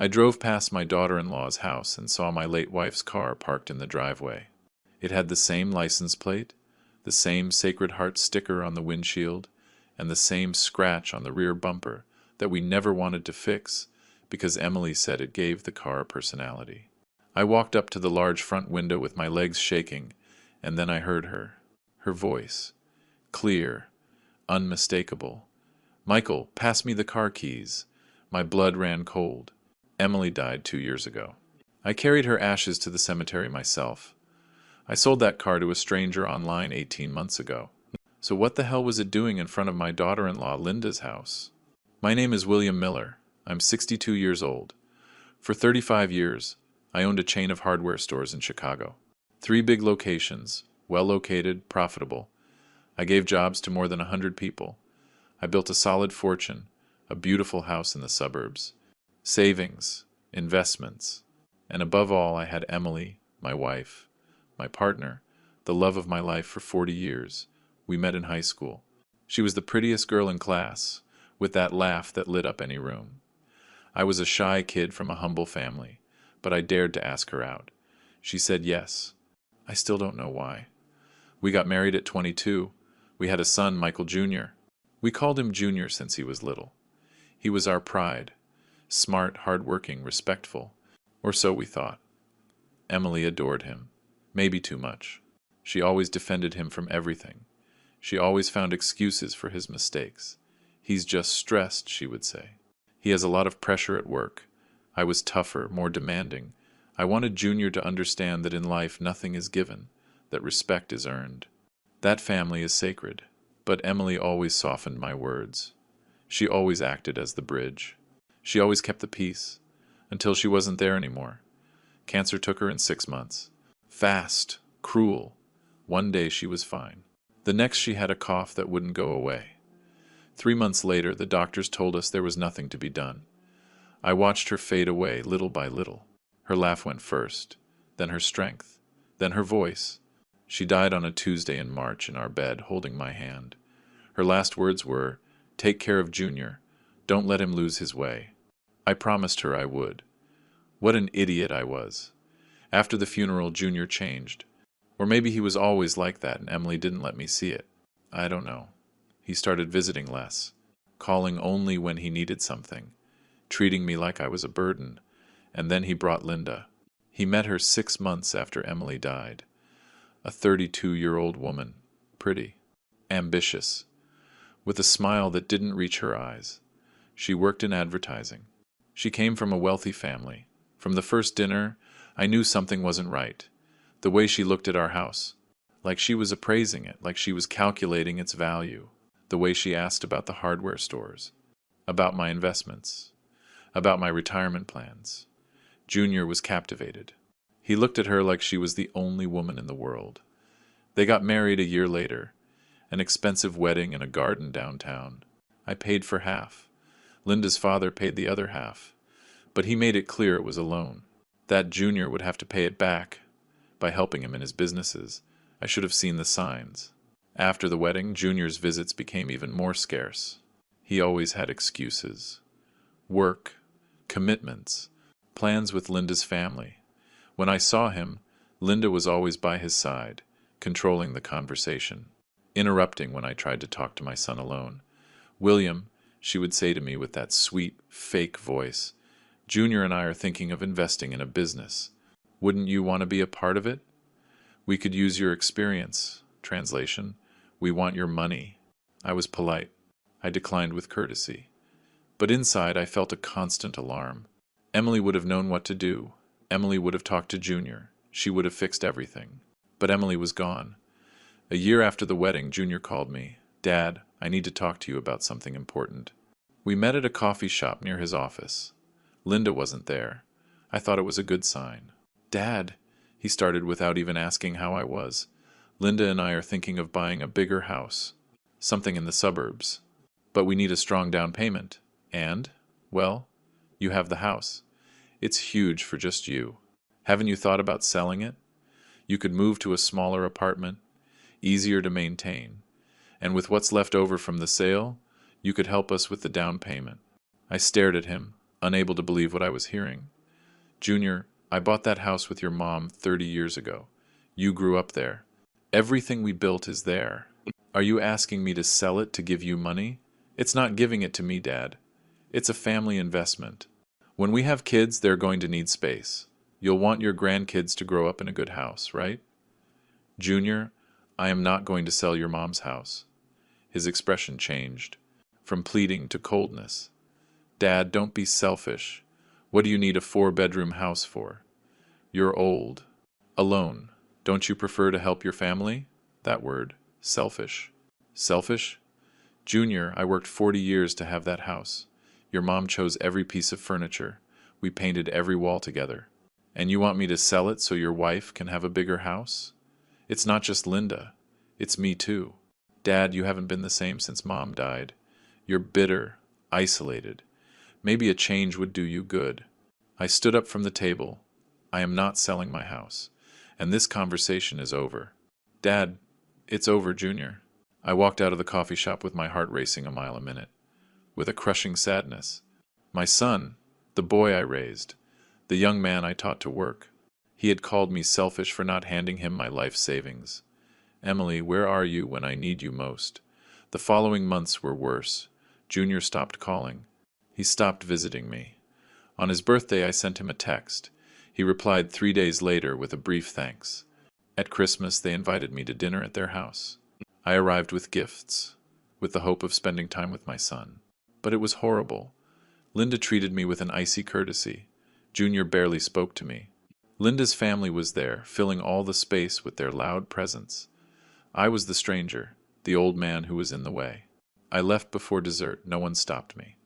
I drove past my daughter-in-law's house and saw my late wife's car parked in the driveway. It had the same license plate, the same Sacred Heart sticker on the windshield, and the same scratch on the rear bumper that we never wanted to fix because Emily said it gave the car personality. I walked up to the large front window with my legs shaking, and then I heard her. Her voice. Clear. Unmistakable. "Michael, pass me the car keys." My blood ran cold. Emily died 2 years ago. I carried her ashes to the cemetery myself. I sold that car to a stranger online 18 months ago. So what the hell was it doing in front of my daughter-in-law Linda's house? My name is William Miller. I'm 62 years old. For 35 years, I owned a chain of hardware stores in Chicago. 3 big locations, well located, profitable. I gave jobs to more than 100 people. I built a solid fortune, a beautiful house in the suburbs. Savings, investments, and above all I had Emily, my wife, my partner, the love of my life for 40 years. We met in high school. She was the prettiest girl in class, with that laugh that lit up any room. I was a shy kid from a humble family, but I dared to ask her out. She said yes. I still don't know why. We got married at 22. We had a son, Michael Jr. We called him Junior since he was little. He was our pride. Smart, hard-working, respectful. Or so we thought. Emily adored him. Maybe too much. She always defended him from everything. She always found excuses for his mistakes. "He's just stressed," she would say. "He has a lot of pressure at work." I was tougher, more demanding. I wanted Junior to understand that in life nothing is given, that respect is earned. That family is sacred. But Emily always softened my words. She always acted as the bridge. She always kept the peace, until she wasn't there anymore. Cancer took her in 6 months. Fast, cruel. One day she was fine. The next she had a cough that wouldn't go away. 3 months later, the doctors told us there was nothing to be done. I watched her fade away little by little. Her laugh went first, then her strength, then her voice. She died on a Tuesday in March in our bed, holding my hand. Her last words were, "Take care of Junior. Don't let him lose his way." I promised her I would. What an idiot I was. After the funeral, Junior changed. Or maybe he was always like that and Emily didn't let me see it. I don't know. He started visiting less, calling only when he needed something, treating me like I was a burden. And then he brought Linda. He met her 6 months after Emily died. A 32-year-old woman, pretty, ambitious, with a smile that didn't reach her eyes. She worked in advertising. She came from a wealthy family. From the first dinner, I knew something wasn't right. The way she looked at our house, like she was appraising it, like she was calculating its value. The way she asked about the hardware stores, about my investments, about my retirement plans. Junior was captivated. He looked at her like she was the only woman in the world. They got married a year later, an expensive wedding in a garden downtown. I paid for half. Linda's father paid the other half, but he made it clear it was a loan. That Junior would have to pay it back by helping him in his businesses. I should have seen the signs. After the wedding, Junior's visits became even more scarce. He always had excuses. Work, commitments, plans with Linda's family. When I saw him, Linda was always by his side, controlling the conversation, interrupting when I tried to talk to my son alone. "William," she would say to me with that sweet, fake voice, "Junior and I are thinking of investing in a business. Wouldn't you want to be a part of it? We could use your experience." Translation: "We want your money." I was polite. I declined with courtesy. But inside I felt a constant alarm. Emily would have known what to do. Emily would have talked to Junior. She would have fixed everything. But Emily was gone. A year after the wedding, Junior called me. "Dad, I need to talk to you about something important." We met at a coffee shop near his office. Linda wasn't there. I thought it was a good sign. "Dad," he started without even asking how I was. "Linda and I are thinking of buying a bigger house, something in the suburbs. But we need a strong down payment. And, well, you have the house. It's huge for just you. Haven't you thought about selling it? You could move to a smaller apartment, easier to maintain. And with what's left over from the sale, you could help us with the down payment." I stared at him, unable to believe what I was hearing. Junior, I bought that house with your mom 30 years ago. You grew up there. Everything we built is there. Are you asking me to sell it to give you money? It's not giving it to me, Dad. It's a family investment. When we have kids, they're going to need space. You'll want your grandkids to grow up in a good house, right? Junior, I am not going to sell your mom's house. His expression changed, from pleading to coldness. Dad, don't be selfish. What do you need a 4-bedroom house for? You're old. Alone. Don't you prefer to help your family? That word. Selfish. Selfish? Junior, I worked 40 years to have that house. Your mom chose every piece of furniture. We painted every wall together. And you want me to sell it so your wife can have a bigger house? It's not just Linda. It's me too. Dad, you haven't been the same since Mom died. You're bitter, isolated. Maybe a change would do you good. I stood up from the table. I am not selling my house. And this conversation is over. Dad, it's over, Junior. I walked out of the coffee shop with my heart racing a mile a minute, with a crushing sadness. My son, the boy I raised, the young man I taught to work. He had called me selfish for not handing him my life savings. Emily, where are you when I need you most? The following months were worse. Junior stopped calling. He stopped visiting me. On his birthday, I sent him a text. He replied 3 days later with a brief thanks. At Christmas, they invited me to dinner at their house. I arrived with gifts, with the hope of spending time with my son. But it was horrible. Linda treated me with an icy courtesy. Junior barely spoke to me. Linda's family was there, filling all the space with their loud presence. I was the stranger, the old man who was in the way. I left before dessert. No one stopped me.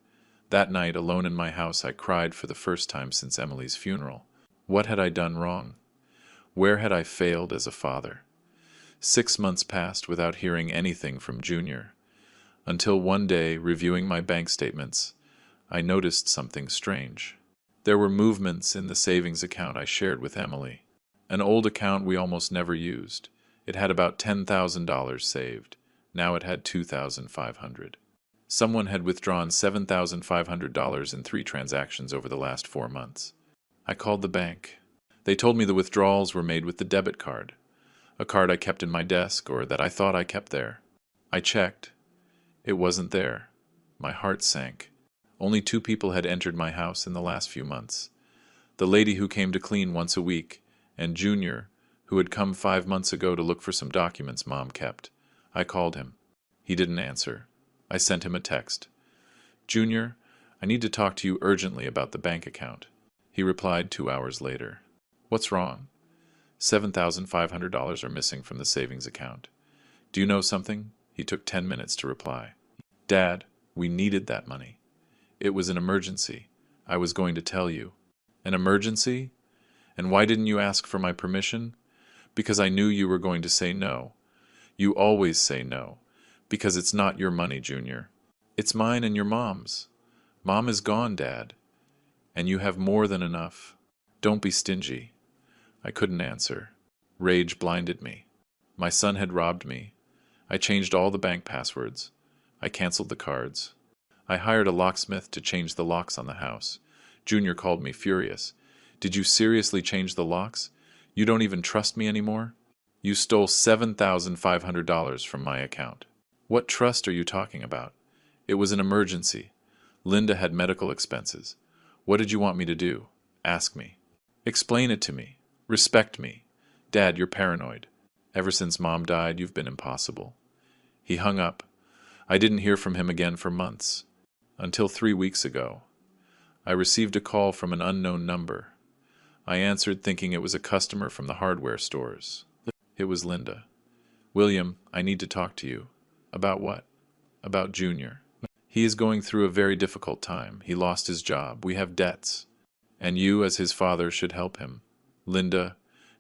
That night, alone in my house, I cried for the first time since Emily's funeral. What had I done wrong? Where had I failed as a father? 6 months passed without hearing anything from Junior, until one day, reviewing my bank statements, I noticed something strange. There were movements in the savings account I shared with Emily, an old account we almost never used. It had about $10,000 saved. Now it had $2,500. Someone had withdrawn $7,500 in 3 transactions over the last 4 months. I called the bank. They told me the withdrawals were made with the debit card, a card I kept in my desk or that I thought I kept there. I checked. It wasn't there. My heart sank. Only 2 people had entered my house in the last few months. The lady who came to clean once a week, and Junior, who had come 5 months ago to look for some documents Mom kept. I called him. He didn't answer. I sent him a text. Junior, I need to talk to you urgently about the bank account. He replied 2 hours later. What's wrong? $7,500 are missing from the savings account. Do you know something? He took 10 minutes to reply. Dad, we needed that money. It was an emergency. I was going to tell you. An emergency? And why didn't you ask for my permission? Because I knew you were going to say no. You always say no. Because it's not your money, Junior. It's mine and your mom's. Mom is gone, Dad. And you have more than enough. Don't be stingy. I couldn't answer. Rage blinded me. My son had robbed me. I changed all the bank passwords. I canceled the cards. I hired a locksmith to change the locks on the house. Junior called me furious. Did you seriously change the locks? You don't even trust me anymore? You stole $7,500 from my account. What trust are you talking about? It was an emergency. Linda had medical expenses. What did you want me to do? Ask me. Explain it to me. Respect me. Dad, you're paranoid. Ever since Mom died, you've been impossible. He hung up. I didn't hear from him again for months. Until 3 weeks ago. I received a call from an unknown number. I answered thinking it was a customer from the hardware stores. It was Linda. William, I need to talk to you. About what? About Junior. He is going through a very difficult time. He lost his job. We have debts. And you, as his father, should help him. Linda,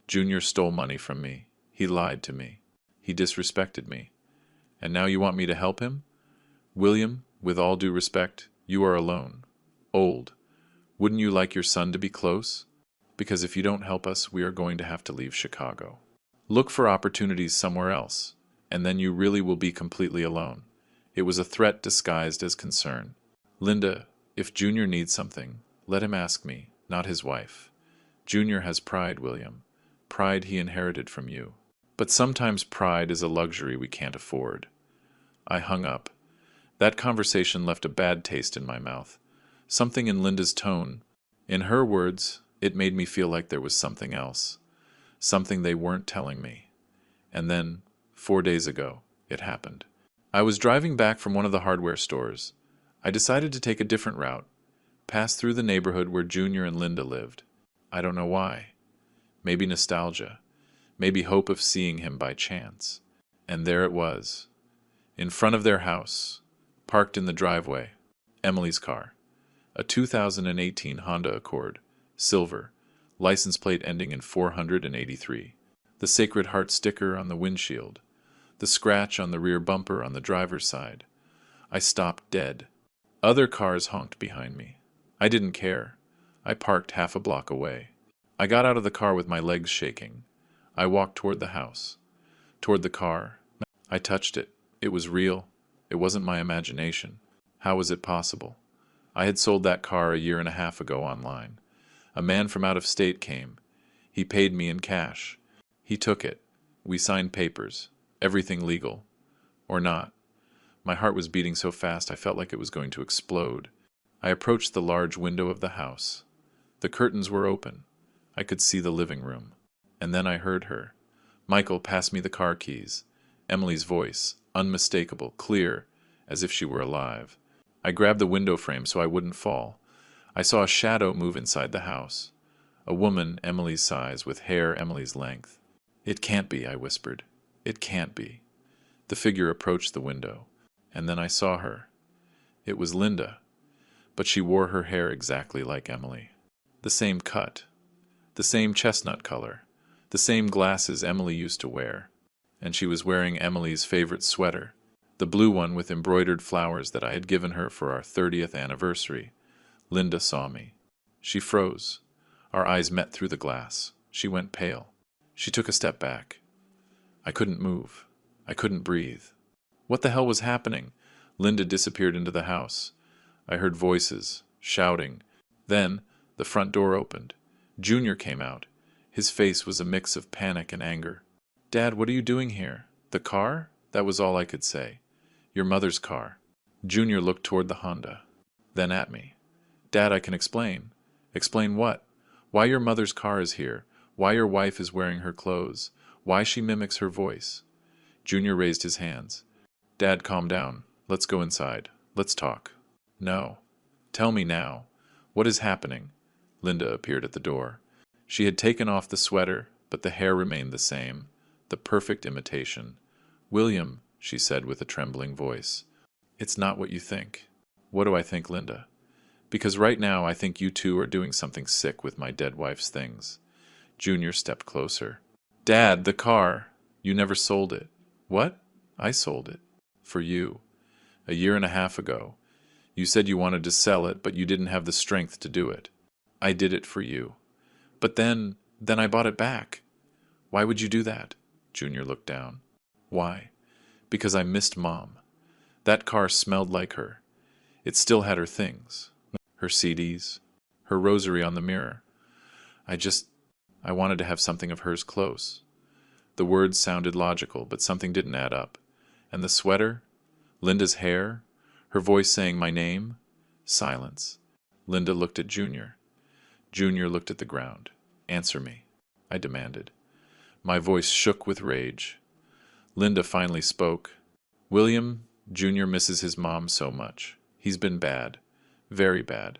Junior stole money from me. He lied to me. He disrespected me. And now you want me to help him? William, with all due respect, you are alone. Old. Wouldn't you like your son to be close? Because if you don't help us, we are going to have to leave Chicago. Look for opportunities somewhere else, and then you really will be completely alone. It was a threat disguised as concern. Linda, if Junior needs something, Let him ask me, not his wife. Junior has pride, William. Pride he inherited from you. But sometimes pride is a luxury we can't afford. I hung up. That conversation left a bad taste in my mouth. Something in Linda's tone. In her words, it made me feel like there was something else. Something they weren't telling me. And then, 4 days ago, it happened. I was driving back from one of the hardware stores. I decided to take a different route, pass through the neighborhood where Junior and Linda lived. I don't know why. Maybe nostalgia. Maybe hope of seeing him by chance. And there it was. In front of their house, parked in the driveway, Emily's car. A 2018 Honda Accord, silver, license plate ending in 483. The Sacred Heart sticker on the windshield. The scratch on the rear bumper on the driver's side. I stopped dead. Other cars honked behind me. I didn't care. I parked half a block away. I got out of the car with my legs shaking. I walked toward the house. Toward the car. I touched it. It was real. It wasn't my imagination. How was it possible? I had sold that car a year and a half ago online. A man from out of state came. He paid me in cash. He took it. We signed papers. Everything legal. Or not. My heart was beating so fast I felt like it was going to explode. I approached the large window of the house. The curtains were open. I could see the living room. And then I heard her. Michael, pass me the car keys. Emily's voice, unmistakable, clear, as if she were alive. I grabbed the window frame so I wouldn't fall. I saw a shadow move inside the house. A woman Emily's size with hair Emily's length. It can't be, I whispered. It can't be. The figure approached the window. And then I saw her. It was Linda. But she wore her hair exactly like Emily. The same cut. The same chestnut color. The same glasses Emily used to wear. And she was wearing Emily's favorite sweater. The blue one with embroidered flowers that I had given her for our 30th anniversary. Linda saw me. She froze. Our eyes met through the glass. She went pale. She took a step back. I couldn't move. I couldn't breathe. What the hell was happening? Linda disappeared into the house. I heard voices, shouting. Then, the front door opened. Junior came out. His face was a mix of panic and anger. Dad, what are you doing here? The car? That was all I could say. Your mother's car. Junior looked toward the Honda. Then at me. Dad, I can explain. Explain what? Why your mother's car is here. Why your wife is wearing her clothes. Why she mimics her voice. Junior raised his hands. Dad, calm down. Let's go inside. Let's talk. No. Tell me now. What is happening? Linda appeared at the door. She had taken off the sweater, but the hair remained the same. The perfect imitation. William, she said with a trembling voice. It's not what you think. What do I think, Linda? Because right now I think you two are doing something sick with my dead wife's things. Junior stepped closer. Dad, the car. You never sold it. What? I sold it. For you. A year and a half ago. You said you wanted to sell it, but you didn't have the strength to do it. I did it for you. But then I bought it back. Why would you do that? Junior looked down. Why? Because I missed Mom. That car smelled like her. It still had her things. Her CDs. Her rosary on the mirror. I wanted to have something of hers close. The words sounded logical, but something didn't add up. And the sweater? Linda's hair? Her voice saying my name? Silence. Linda looked at Junior. Junior looked at the ground. Answer me, I demanded. My voice shook with rage. Linda finally spoke. William, Junior misses his mom so much. He's been bad. Very bad.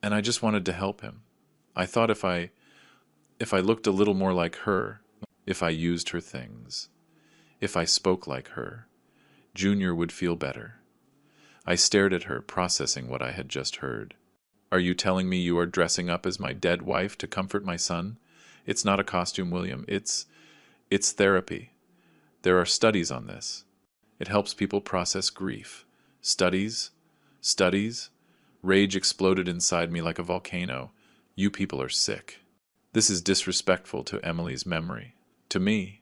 And I just wanted to help him. I thought if I looked a little more like her, if I used her things, if I spoke like her, Junior would feel better. I stared at her, processing what I had just heard. Are you telling me you are dressing up as my dead wife to comfort my son? It's not a costume, William. It's therapy. There are studies on this. It helps people process grief. Studies? Rage exploded inside me like a volcano. You people are sick. This is disrespectful to Emily's memory. To me.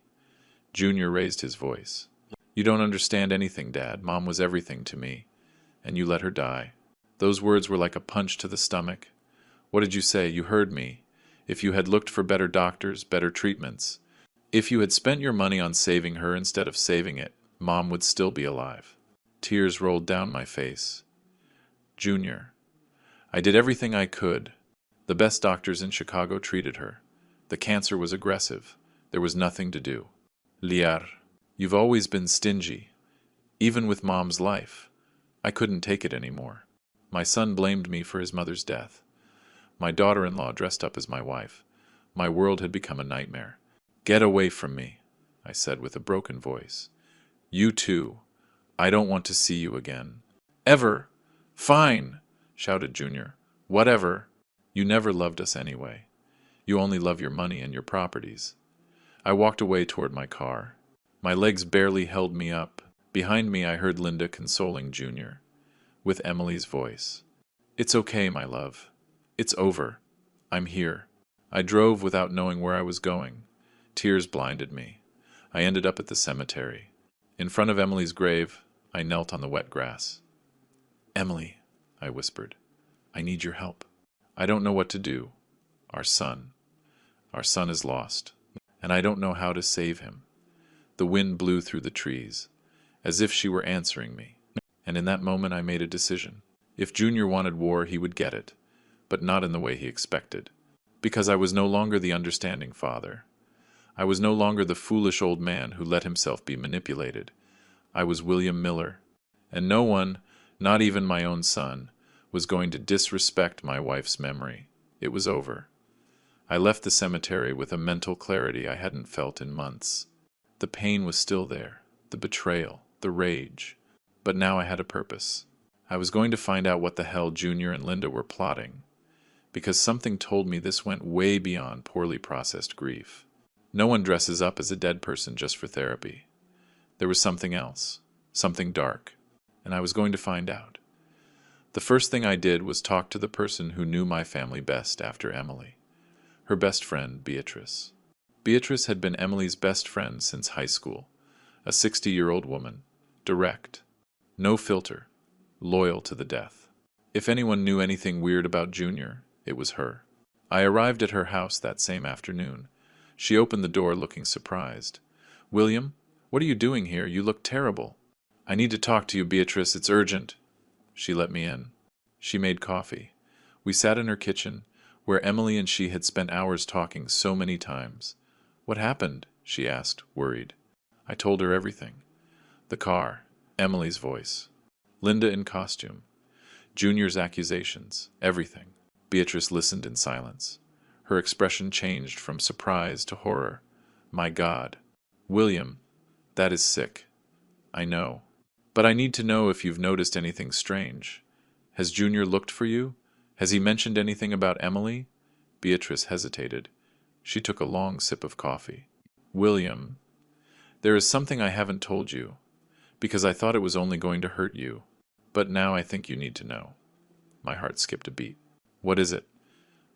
Junior raised his voice. You don't understand anything, Dad. Mom was everything to me. And you let her die. Those words were like a punch to the stomach. What did you say? You heard me. If you had looked for better doctors, better treatments, if you had spent your money on saving her instead of saving it, Mom would still be alive. Tears rolled down my face. Junior, I did everything I could. The best doctors in Chicago treated her. The cancer was aggressive. There was nothing to do. Liar, you've always been stingy. Even with Mom's life. I couldn't take it anymore. My son blamed me for his mother's death. My daughter-in-law dressed up as my wife. My world had become a nightmare. Get away from me, I said with a broken voice. You too. I don't want to see you again. Ever. Fine, shouted Junior. Whatever. You never loved us anyway. You only love your money and your properties. I walked away toward my car. My legs barely held me up. Behind me I heard Linda consoling Junior, with Emily's voice. It's okay, my love. It's over. I'm here. I drove without knowing where I was going. Tears blinded me. I ended up at the cemetery. In front of Emily's grave, I knelt on the wet grass. Emily, I whispered, I need your help. I don't know what to do. Our son is lost, and I don't know how to save him. The wind blew through the trees, as if she were answering me, and in that moment I made a decision. If Junior wanted war, he would get it, but not in the way he expected, because I was no longer the understanding father. I was no longer the foolish old man who let himself be manipulated. I was William Miller, and no one, not even my own son, was going to disrespect my wife's memory. It was over. I left the cemetery with a mental clarity I hadn't felt in months. The pain was still there, the betrayal, the rage, but now I had a purpose. I was going to find out what the hell Junior and Linda were plotting, because something told me this went way beyond poorly processed grief. No one dresses up as a dead person just for therapy. There was something else, something dark, and I was going to find out. The first thing I did was talk to the person who knew my family best after Emily, her best friend, Beatrice. Beatrice had been Emily's best friend since high school, a 60-year-old woman, direct, no filter, loyal to the death. If anyone knew anything weird about Junior, it was her. I arrived at her house that same afternoon. She opened the door looking surprised. William, what are you doing here? You look terrible. I need to talk to you, Beatrice. It's urgent. She let me in. She made coffee. We sat in her kitchen, where Emily and she had spent hours talking so many times. What happened? She asked, worried. I told her everything. The car, Emily's voice, Linda in costume, Junior's accusations, everything. Beatrice listened in silence. Her expression changed from surprise to horror. My God. William, that is sick. I know. But I need to know if you've noticed anything strange. Has Junior looked for you? Has he mentioned anything about Emily? Beatrice hesitated. She took a long sip of coffee. William, there is something I haven't told you, because I thought it was only going to hurt you. But now I think you need to know. My heart skipped a beat. What is it?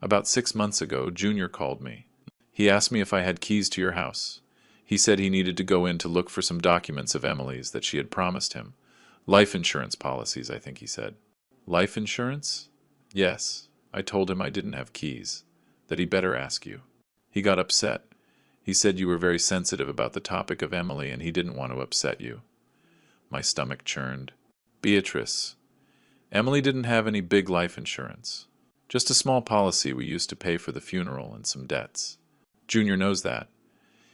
About 6 months ago, Junior called me. He asked me if I had keys to your house. He said he needed to go in to look for some documents of Emily's that she had promised him. Life insurance policies, I think he said. Life insurance? Yes. I told him I didn't have keys, that he better ask you. He got upset. He said you were very sensitive about the topic of Emily and he didn't want to upset you. My stomach churned. Beatrice, Emily didn't have any big life insurance. Just a small policy we used to pay for the funeral and some debts. Junior knows that.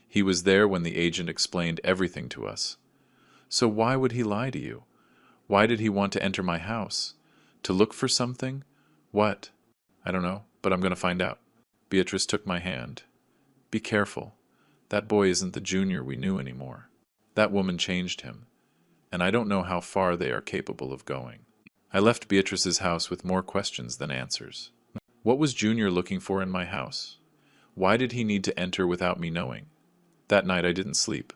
He was there when the agent explained everything to us. So why would he lie to you? Why did he want to enter my house? To look for something? What? I don't know, but I'm going to find out. Beatrice took my hand. Be careful. That boy isn't the Junior we knew anymore. That woman changed him, and I don't know how far they are capable of going. I left Beatrice's house with more questions than answers. What was Junior looking for in my house? Why did he need to enter without me knowing? That night I didn't sleep.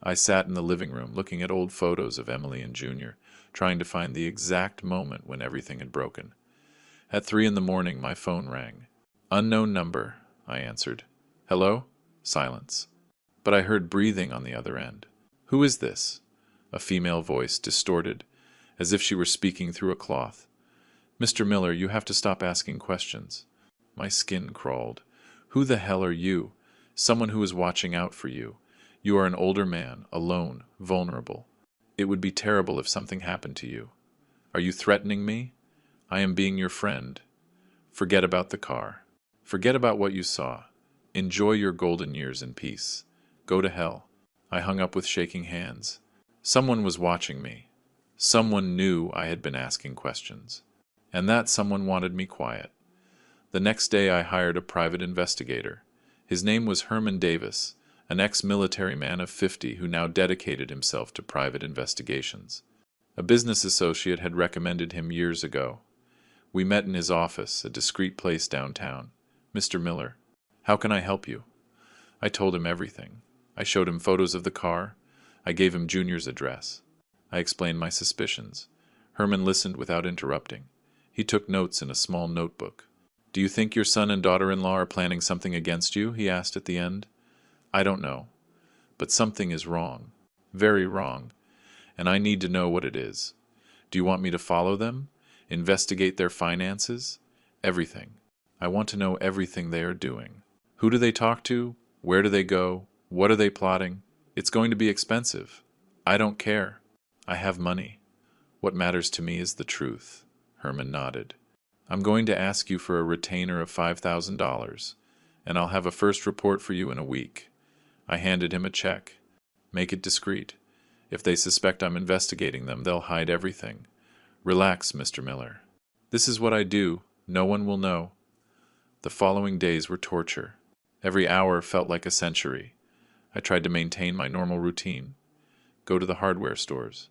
I sat in the living room looking at old photos of Emily and Junior, trying to find the exact moment when everything had broken. At 3 in the morning my phone rang. Unknown number, I answered. Hello? Silence. But I heard breathing on the other end. Who is this? A female voice, distorted, as if she were speaking through a cloth. Mr. Miller, you have to stop asking questions. My skin crawled. Who the hell are you? Someone who is watching out for you. You are an older man, alone, vulnerable. It would be terrible if something happened to you. Are you threatening me? I am being your friend. Forget about the car. Forget about what you saw. Enjoy your golden years in peace. Go to hell. I hung up with shaking hands. Someone was watching me. Someone knew I had been asking questions. And that someone wanted me quiet. The next day I hired a private investigator. His name was Herman Davis, an ex-military man of 50 who now dedicated himself to private investigations. A business associate had recommended him years ago. We met in his office, a discreet place downtown. Mr. Miller, how can I help you? I told him everything. I showed him photos of the car. I gave him Junior's address. I explained my suspicions. Herman listened without interrupting. He took notes in a small notebook. Do you think your son and daughter-in-law are planning something against you? He asked at the end. I don't know. But something is wrong. Very wrong. And I need to know what it is. Do you want me to follow them? Investigate their finances? Everything. I want to know everything they are doing. Who do they talk to? Where do they go? What are they plotting? It's going to be expensive. I don't care. I have money. What matters to me is the truth. Herman nodded. I'm going to ask you for a retainer of $5,000, and I'll have a first report for you in a week. I handed him a check. Make it discreet. If they suspect I'm investigating them, they'll hide everything. Relax, Mr. Miller. This is what I do. No one will know. The following days were torture. Every hour felt like a century. I tried to maintain my normal routine. Go to the hardware stores.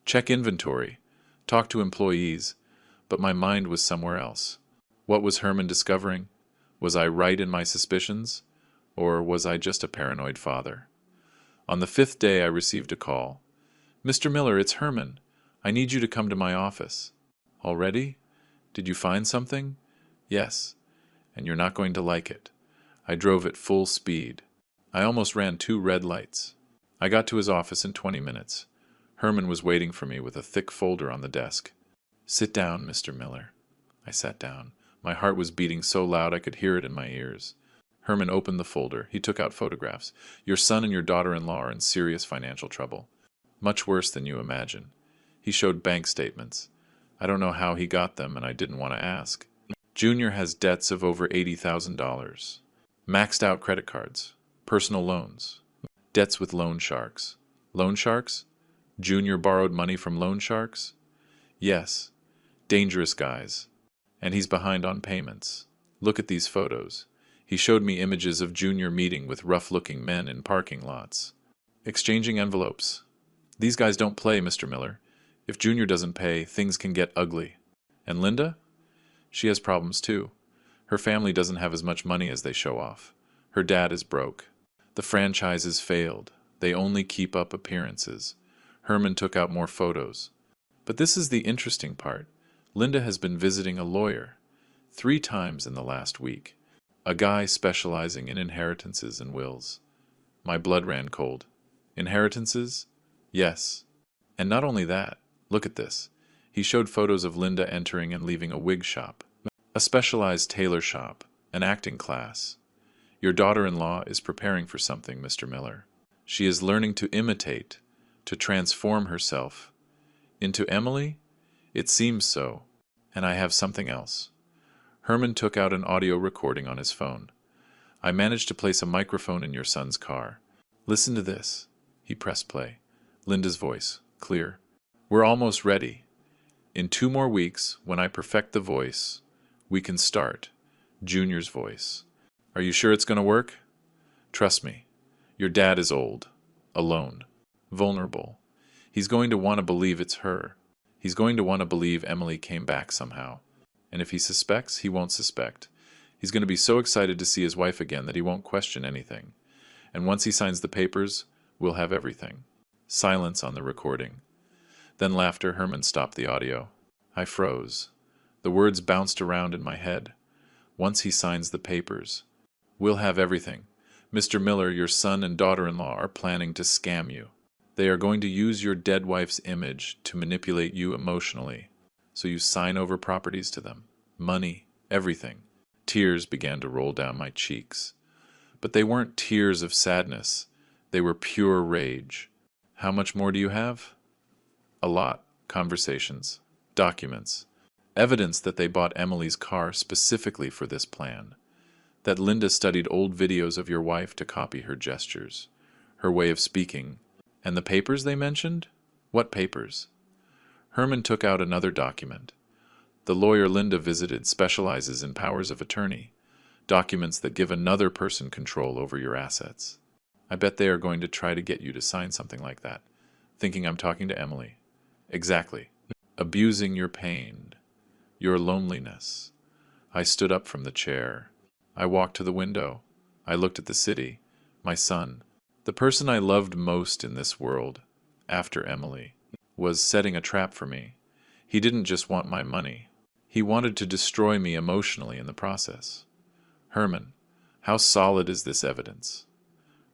Check inventory. Talk to employees. But my mind was somewhere else. What was Herman discovering? Was I right in my suspicions? Or was I just a paranoid father? On the 5th day I received a call. Mr. Miller, it's Herman. I need you to come to my office. Already? Did you find something? Yes. And you're not going to like it. I drove at full speed. I almost ran 2 red lights. I got to his office in 20 minutes. Herman was waiting for me with a thick folder on the desk. Sit down, Mr. Miller. I sat down. My heart was beating so loud I could hear it in my ears. Herman opened the folder. He took out photographs. Your son and your daughter-in-law are in serious financial trouble. Much worse than you imagine. He showed bank statements. I don't know how he got them, and I didn't want to ask. Junior has debts of over $80,000. Maxed out credit cards. Personal loans. Debts with loan sharks. Loan sharks? Junior borrowed money from loan sharks? Yes. Dangerous guys. And he's behind on payments. Look at these photos. He showed me images of Junior meeting with rough-looking men in parking lots. Exchanging envelopes. These guys don't play, Mr. Miller. If Junior doesn't pay, things can get ugly. And Linda? She has problems too. Her family doesn't have as much money as they show off. Her dad is broke. The franchises failed. They only keep up appearances. Herman took out more photos. But this is the interesting part. Linda has been visiting a lawyer 3 times in the last week. A guy specializing in inheritances and wills. My blood ran cold. Inheritances? Yes. And not only that. Look at this. He showed photos of Linda entering and leaving a wig shop, a specialized tailor shop, an acting class. Your daughter-in-law is preparing for something, Mr. Miller. She is learning to imitate, to transform herself. Into Emily? It seems so. And I have something else. Herman took out an audio recording on his phone. I managed to place a microphone in your son's car. Listen to this. He pressed play. Linda's voice, clear. We're almost ready. In 2 more weeks, when I perfect the voice, we can start. Junior's voice. Are you sure it's going to work? Trust me. Your dad is old, alone, vulnerable. He's going to want to believe it's her. He's going to want to believe Emily came back somehow. And if he suspects, he won't suspect. He's going to be so excited to see his wife again that he won't question anything. And once he signs the papers, we'll have everything. Silence on the recording. Then laughter. Herman stopped the audio. I froze. The words bounced around in my head. Once he signs the papers. We'll have everything. Mr. Miller, your son and daughter-in-law are planning to scam you. They are going to use your dead wife's image to manipulate you emotionally. So you sign over properties to them. Money. Everything. Tears began to roll down my cheeks. But they weren't tears of sadness. They were pure rage. How much more do you have? A lot. Conversations. Documents. Evidence that they bought Emily's car specifically for this plan. That Linda studied old videos of your wife to copy her gestures, her way of speaking. And the papers they mentioned? What papers? Herman took out another document. The lawyer Linda visited specializes in powers of attorney, documents that give another person control over your assets. I bet they are going to try to get you to sign something like that, thinking I'm talking to Emily. Exactly. Abusing your pain, your loneliness. I stood up from the chair. I walked to the window. I looked at the city, my son. The person I loved most in this world, after Emily, was setting a trap for me. He didn't just want my money. He wanted to destroy me emotionally in the process. Herman, how solid is this evidence?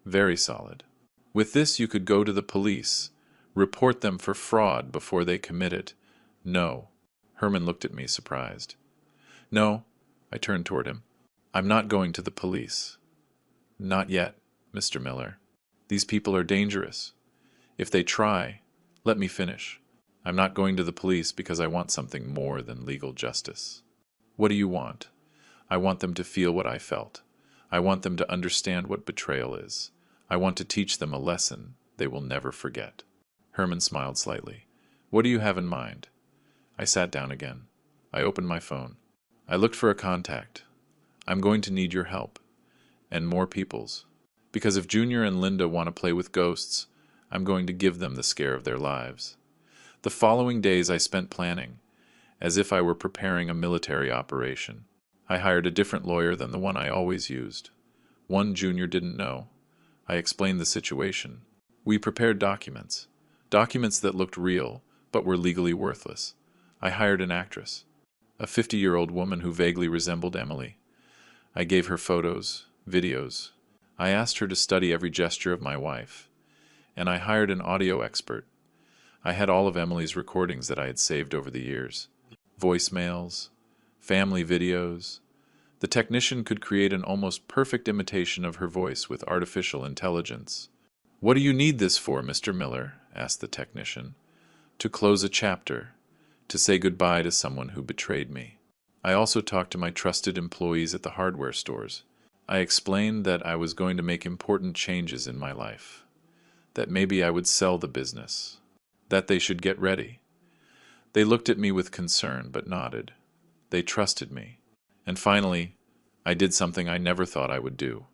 Very solid. With this you could go to the police, report them for fraud before they commit it. No. Herman looked at me surprised. No, I turned toward him. I'm not going to the police. Not yet, Mr. Miller. These people are dangerous. If they try, let me finish. I'm not going to the police because I want something more than legal justice. What do you want? I want them to feel what I felt. I want them to understand what betrayal is. I want to teach them a lesson they will never forget. Herman smiled slightly. What do you have in mind? I sat down again. I opened my phone. I looked for a contact. I'm going to need your help. And more people's. Because if Junior and Linda want to play with ghosts, I'm going to give them the scare of their lives. The following days I spent planning, as if I were preparing a military operation. I hired a different lawyer than the one I always used. One Junior didn't know. I explained the situation. We prepared documents. Documents that looked real, but were legally worthless. I hired an actress, a 50-year-old woman who vaguely resembled Emily. I gave her photos, videos. I asked her to study every gesture of my wife. And I hired an audio expert. I had all of Emily's recordings that I had saved over the years. Voicemails, family videos. The technician could create an almost perfect imitation of her voice with artificial intelligence. What do you need this for, Mr. Miller? Asked the technician. To close a chapter, to say goodbye to someone who betrayed me. I also talked to my trusted employees at the hardware stores. I explained that I was going to make important changes in my life, that maybe I would sell the business, that they should get ready. They looked at me with concern, but nodded. They trusted me. And finally, I did something I never thought I would do.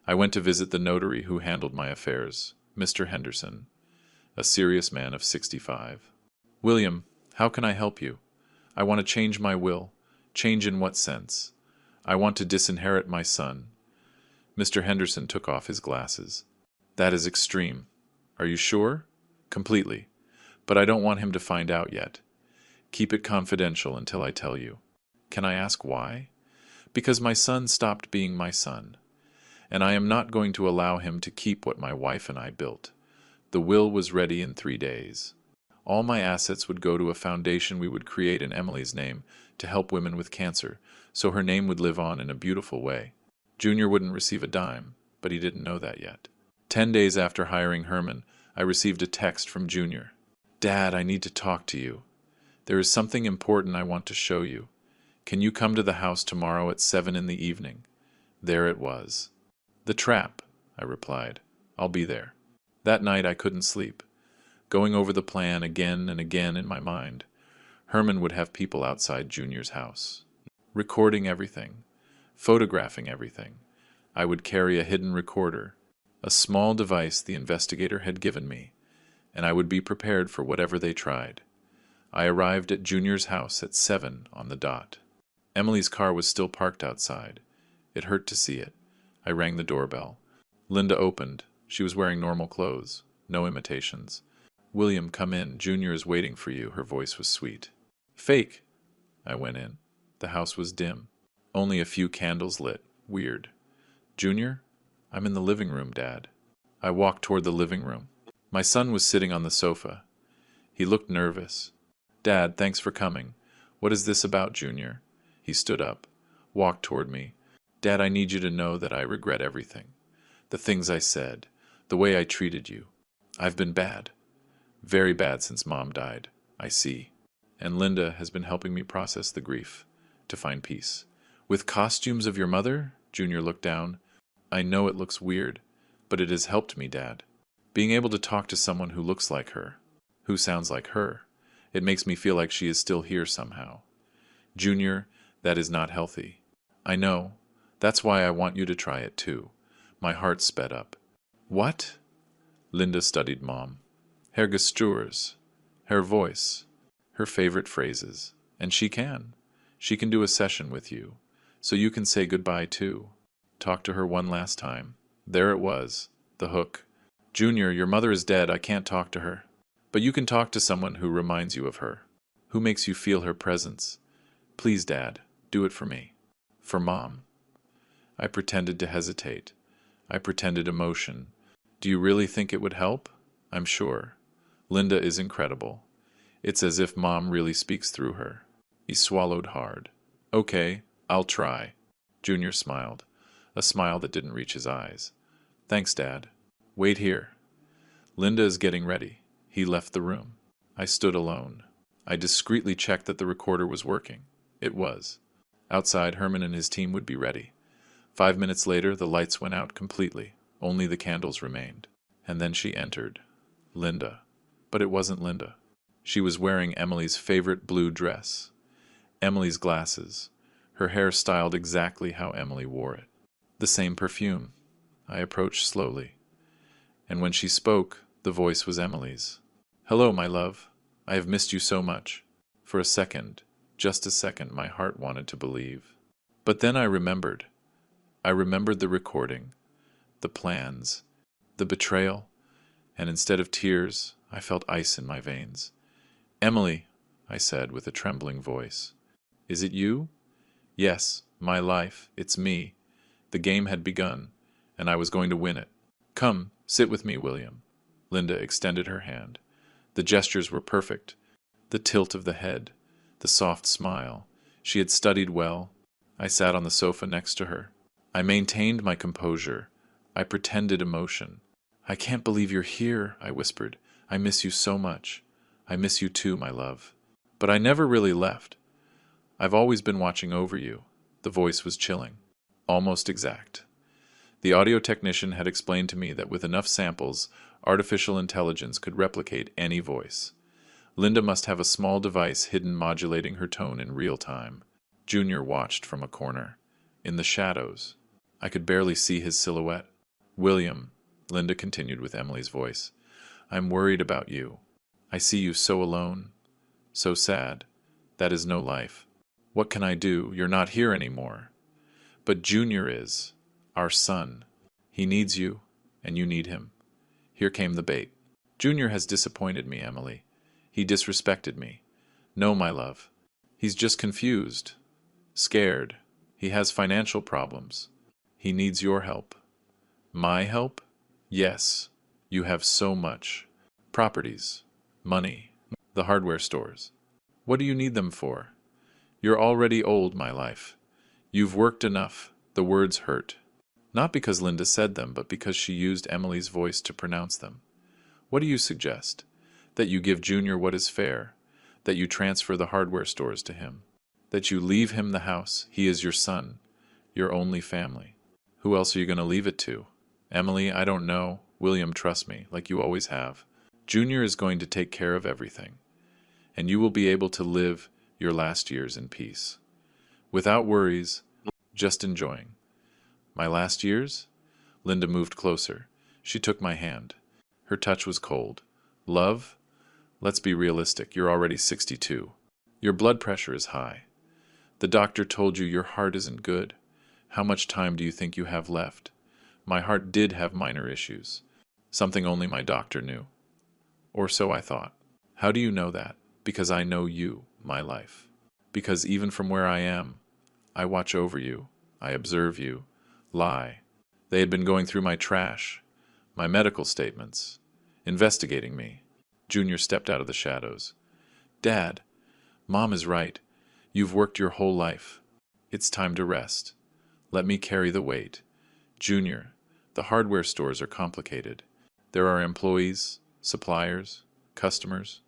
I went to visit the notary who handled my affairs, Mr. Henderson, a serious man of 65. William, how can I help you? I want to change my will. Change in what sense? I want to disinherit my son. Mr. Henderson took off his glasses. That is extreme. Are you sure? Completely. But I don't want him to find out yet. Keep it confidential until I tell you. Can I ask why? Because my son stopped being my son. And I am not going to allow him to keep what my wife and I built. The will was ready in 3 days. All my assets would go to a foundation we would create in Emily's name to help women with cancer, so her name would live on in a beautiful way. Junior wouldn't receive a dime, but he didn't know that yet. 10 days after hiring Herman, I received a text from Junior. Dad, I need to talk to you. There is something important I want to show you. Can you come to the house tomorrow at 7 in the evening? There it was. The trap, I replied. I'll be there. That night I couldn't sleep, going over the plan again and again in my mind. Herman would have people outside Junior's house, recording everything, photographing everything. I would carry a hidden recorder, a small device the investigator had given me, and I would be prepared for whatever they tried. I arrived at Junior's house at 7 on the dot. Emily's car was still parked outside. It hurt to see it. I rang the doorbell. Linda opened. She was wearing normal clothes, no imitations. William, come in. Junior is waiting for you. Her voice was sweet. Fake. I went in. The house was dim. Only a few candles lit. Weird. Junior? I'm in the living room, Dad. I walked toward the living room. My son was sitting on the sofa. He looked nervous. Dad, thanks for coming. What is this about, Junior? He stood up. walked toward me. Dad, I need you to know that I regret everything. The things I said, the way I treated you. I've been bad. Very bad since Mom died, I see. And Linda has been helping me process the grief, to find peace. With costumes of your mother? Junior looked down. I know it looks weird, but it has helped me, Dad. Being able to talk to someone who looks like her, who sounds like her, it makes me feel like she is still here somehow. Junior, that is not healthy. I know. That's why I want you to try it too. My heart sped up. What? Linda studied Mom. Her gestures, her voice, her favorite phrases. And she can. She can do a session with you. So you can say goodbye too. Talk to her one last time. There it was, the hook. Junior, your mother is dead. I can't talk to her. But you can talk to someone who reminds you of her, who makes you feel her presence. Please, Dad, do it for me. For Mom. I pretended to hesitate. I pretended emotion. Do you really think it would help? I'm sure. Linda is incredible. It's as if Mom really speaks through her. He swallowed hard. Okay, I'll try. Junior smiled, a smile that didn't reach his eyes. Thanks, Dad. Wait here. Linda is getting ready. He left the room. I stood alone. I discreetly checked that the recorder was working. It was. Outside, Herman and his team would be ready. 5 minutes later, the lights went out completely. Only the candles remained. And then she entered. Linda. But it wasn't Linda. She was wearing Emily's favorite blue dress. Emily's glasses. Her hair styled exactly how Emily wore it. The same perfume. I approached slowly. And when she spoke, the voice was Emily's. Hello, my love. I have missed you so much. For a second, just a second, my heart wanted to believe. But then I remembered. I remembered the recording, the plans, the betrayal, and instead of tears, I felt ice in my veins. Emily, I said with a trembling voice. Is it you? Yes, my life, it's me. The game had begun, and I was going to win it. Come, sit with me, William. Linda extended her hand. The gestures were perfect. The tilt of the head, the soft smile. She had studied well. I sat on the sofa next to her. I maintained my composure. I pretended emotion. I can't believe you're here, I whispered. I miss you so much. I miss you too, my love. But I never really left. I've always been watching over you. The voice was chilling. Almost exact. The audio technician had explained to me that with enough samples, artificial intelligence could replicate any voice. Linda must have a small device hidden modulating her tone in real time. Junior watched from a corner. In the shadows. I could barely see his silhouette. William, Linda continued with Emily's voice, I'm worried about you. I see you so alone, so sad. That is no life. What can I do? You're not here anymore. But Junior is. Our son. He needs you, and you need him. Here came the bait. Junior has disappointed me, Emily. He disrespected me. No, my love. He's just confused. Scared. He has financial problems. He needs your help. My help? Yes. You have so much. Properties. Money. The hardware stores. What do you need them for? You're already old, my life. You've worked enough. The words hurt. Not because Linda said them, but because she used Emily's voice to pronounce them. What do you suggest? That you give Junior what is fair? That you transfer the hardware stores to him? That you leave him the house? He is your son. Your only family. Who else are you going to leave it to? Emily, I don't know. William, trust me, like you always have. Junior is going to take care of everything. And you will be able to live your last years in peace. Without worries, just enjoying. My last years? Linda moved closer. She took my hand. Her touch was cold. Love? Let's be realistic. You're already 62. Your blood pressure is high. The doctor told you your heart isn't good. How much time do you think you have left? My heart did have minor issues. Something only my doctor knew. Or so I thought. How do you know that? Because I know you, my life. Because even from where I am, I watch over you. I observe you. Lie. They had been going through my trash, my medical statements, investigating me. Junior stepped out of the shadows. Dad, Mom is right. You've worked your whole life. It's time to rest. Let me carry the weight. Junior, the hardware stores are complicated. There are employees, suppliers, customers.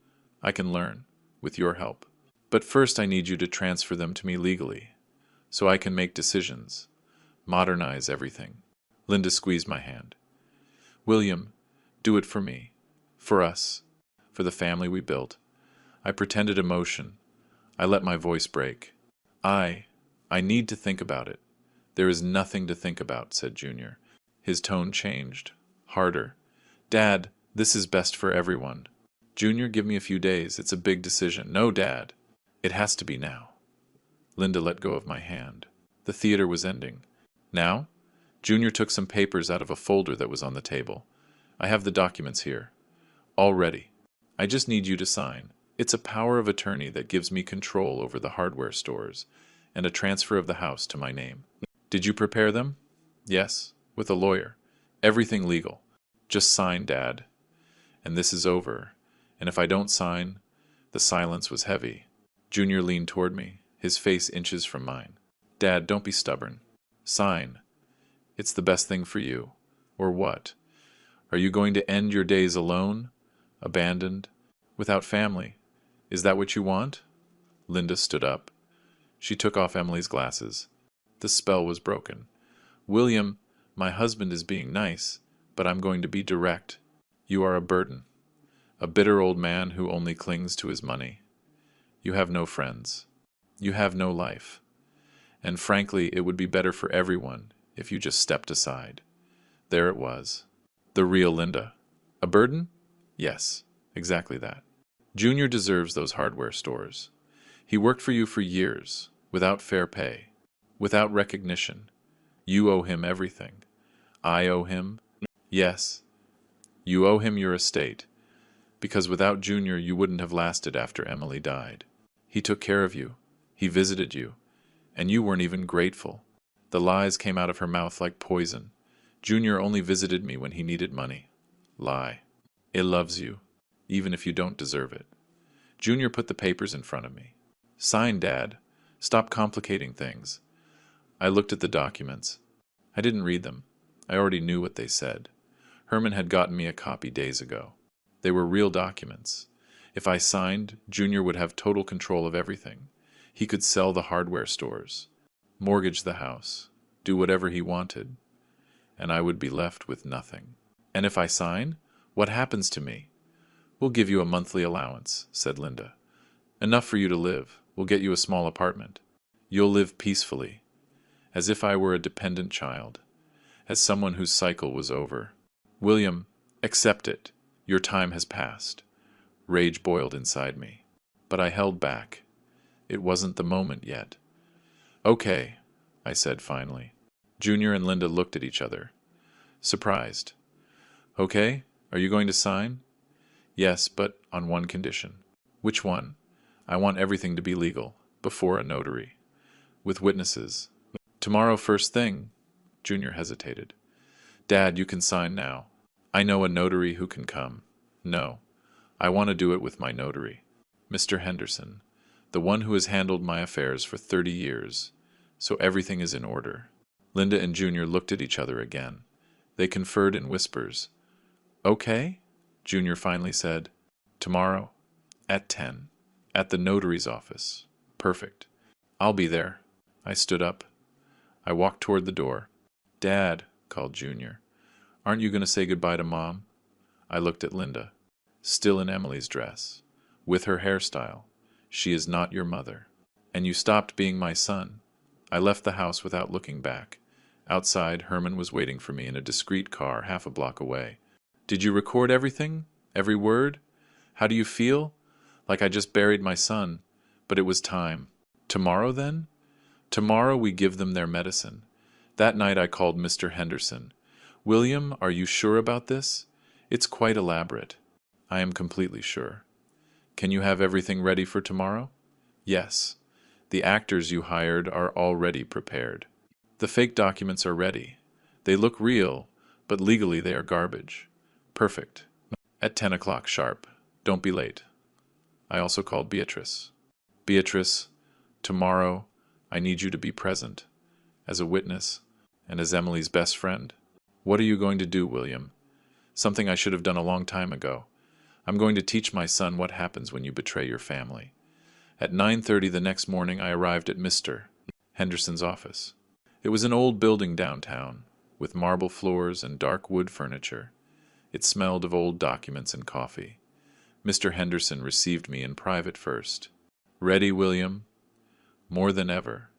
I can learn, with your help. But first I need you to transfer them to me legally, so I can make decisions, modernize everything. Linda squeezed my hand. William, do it for me, for us, for the family we built. I pretended emotion. I let my voice break. I need to think about it. There is nothing to think about, said Junior. His tone changed, harder. Dad, this is best for everyone. Junior, give me a few days. It's a big decision. No, Dad. It has to be now. Linda let go of my hand. The theater was ending. Now? Junior took some papers out of a folder that was on the table. I have the documents here. All ready. I just need you to sign. It's a power of attorney that gives me control over the hardware stores and a transfer of the house to my name. Did you prepare them? Yes, with a lawyer. Everything legal. Just sign, Dad. And this is over. And if I don't sign, the silence was heavy. Junior leaned toward me, his face inches from mine. Dad, don't be stubborn. Sign. It's the best thing for you. Or what? Are you going to end your days alone, abandoned, without family? Is that what you want? Linda stood up. She took off Emily's glasses. The spell was broken. William, my husband is being nice, but I'm going to be direct. You are a burden. A bitter old man who only clings to his money. You have no friends. You have no life. And frankly, it would be better for everyone if you just stepped aside. There it was. The real Linda. A burden? Yes, exactly that. Junior deserves those hardware stores. He worked for you for years, without fair pay, without recognition. You owe him everything. I owe him. Yes, you owe him your estate, because without Junior you wouldn't have lasted after Emily died. He took care of you. He visited you. And you weren't even grateful. The lies came out of her mouth like poison. Junior only visited me when he needed money. Lie. It loves you, even if you don't deserve it. Junior put the papers in front of me. Sign, Dad. Stop complicating things. I looked at the documents. I didn't read them. I already knew what they said. Herman had gotten me a copy days ago. They were real documents. If I signed, Junior would have total control of everything. He could sell the hardware stores, mortgage the house, do whatever he wanted, and I would be left with nothing. And if I sign, what happens to me? We'll give you a monthly allowance, said Linda. Enough for you to live. We'll get you a small apartment. You'll live peacefully, as if I were a dependent child, as someone whose cycle was over. William, accept it. Your time has passed. Rage boiled inside me, but I held back. It wasn't the moment yet. Okay, I said finally. Junior and Linda looked at each other, surprised. Okay, are you going to sign? Yes, but on one condition. Which one? I want everything to be legal, before a notary, with witnesses. Tomorrow first thing. Junior hesitated. Dad, you can sign now. I know a notary who can come. No, I want to do it with my notary, Mr. Henderson, the one who has handled my affairs for 30 years, so everything is in order. Linda and Junior looked at each other again. They conferred in whispers. Okay, Junior finally said. Tomorrow, at 10, at the notary's office. Perfect. I'll be there. I stood up. I walked toward the door. Dad, called Junior. Aren't you going to say goodbye to Mom? I looked at Linda, still in Emily's dress, with her hairstyle. She is not your mother. And you stopped being my son. I left the house without looking back. Outside, Herman was waiting for me in a discreet car half a block away. Did you record everything? Every word? How do you feel? Like I just buried my son. But it was time. Tomorrow, then? Tomorrow we give them their medicine. That night I called Mr. Henderson. William, are you sure about this? It's quite elaborate. I am completely sure. Can you have everything ready for tomorrow? Yes. The actors you hired are already prepared. The fake documents are ready. They look real, but legally they are garbage. Perfect. At 10 o'clock sharp. Don't be late. I also called Beatrice. Beatrice, tomorrow, I need you to be present, as a witness, and as Emily's best friend. What are you going to do, William? Something I should have done a long time ago. I'm going to teach my son what happens when you betray your family. At 9:30 the next morning, I arrived at Mr. Henderson's office. It was an old building downtown, with marble floors and dark wood furniture. It smelled of old documents and coffee. Mr. Henderson received me in private first. Ready, William? More than ever.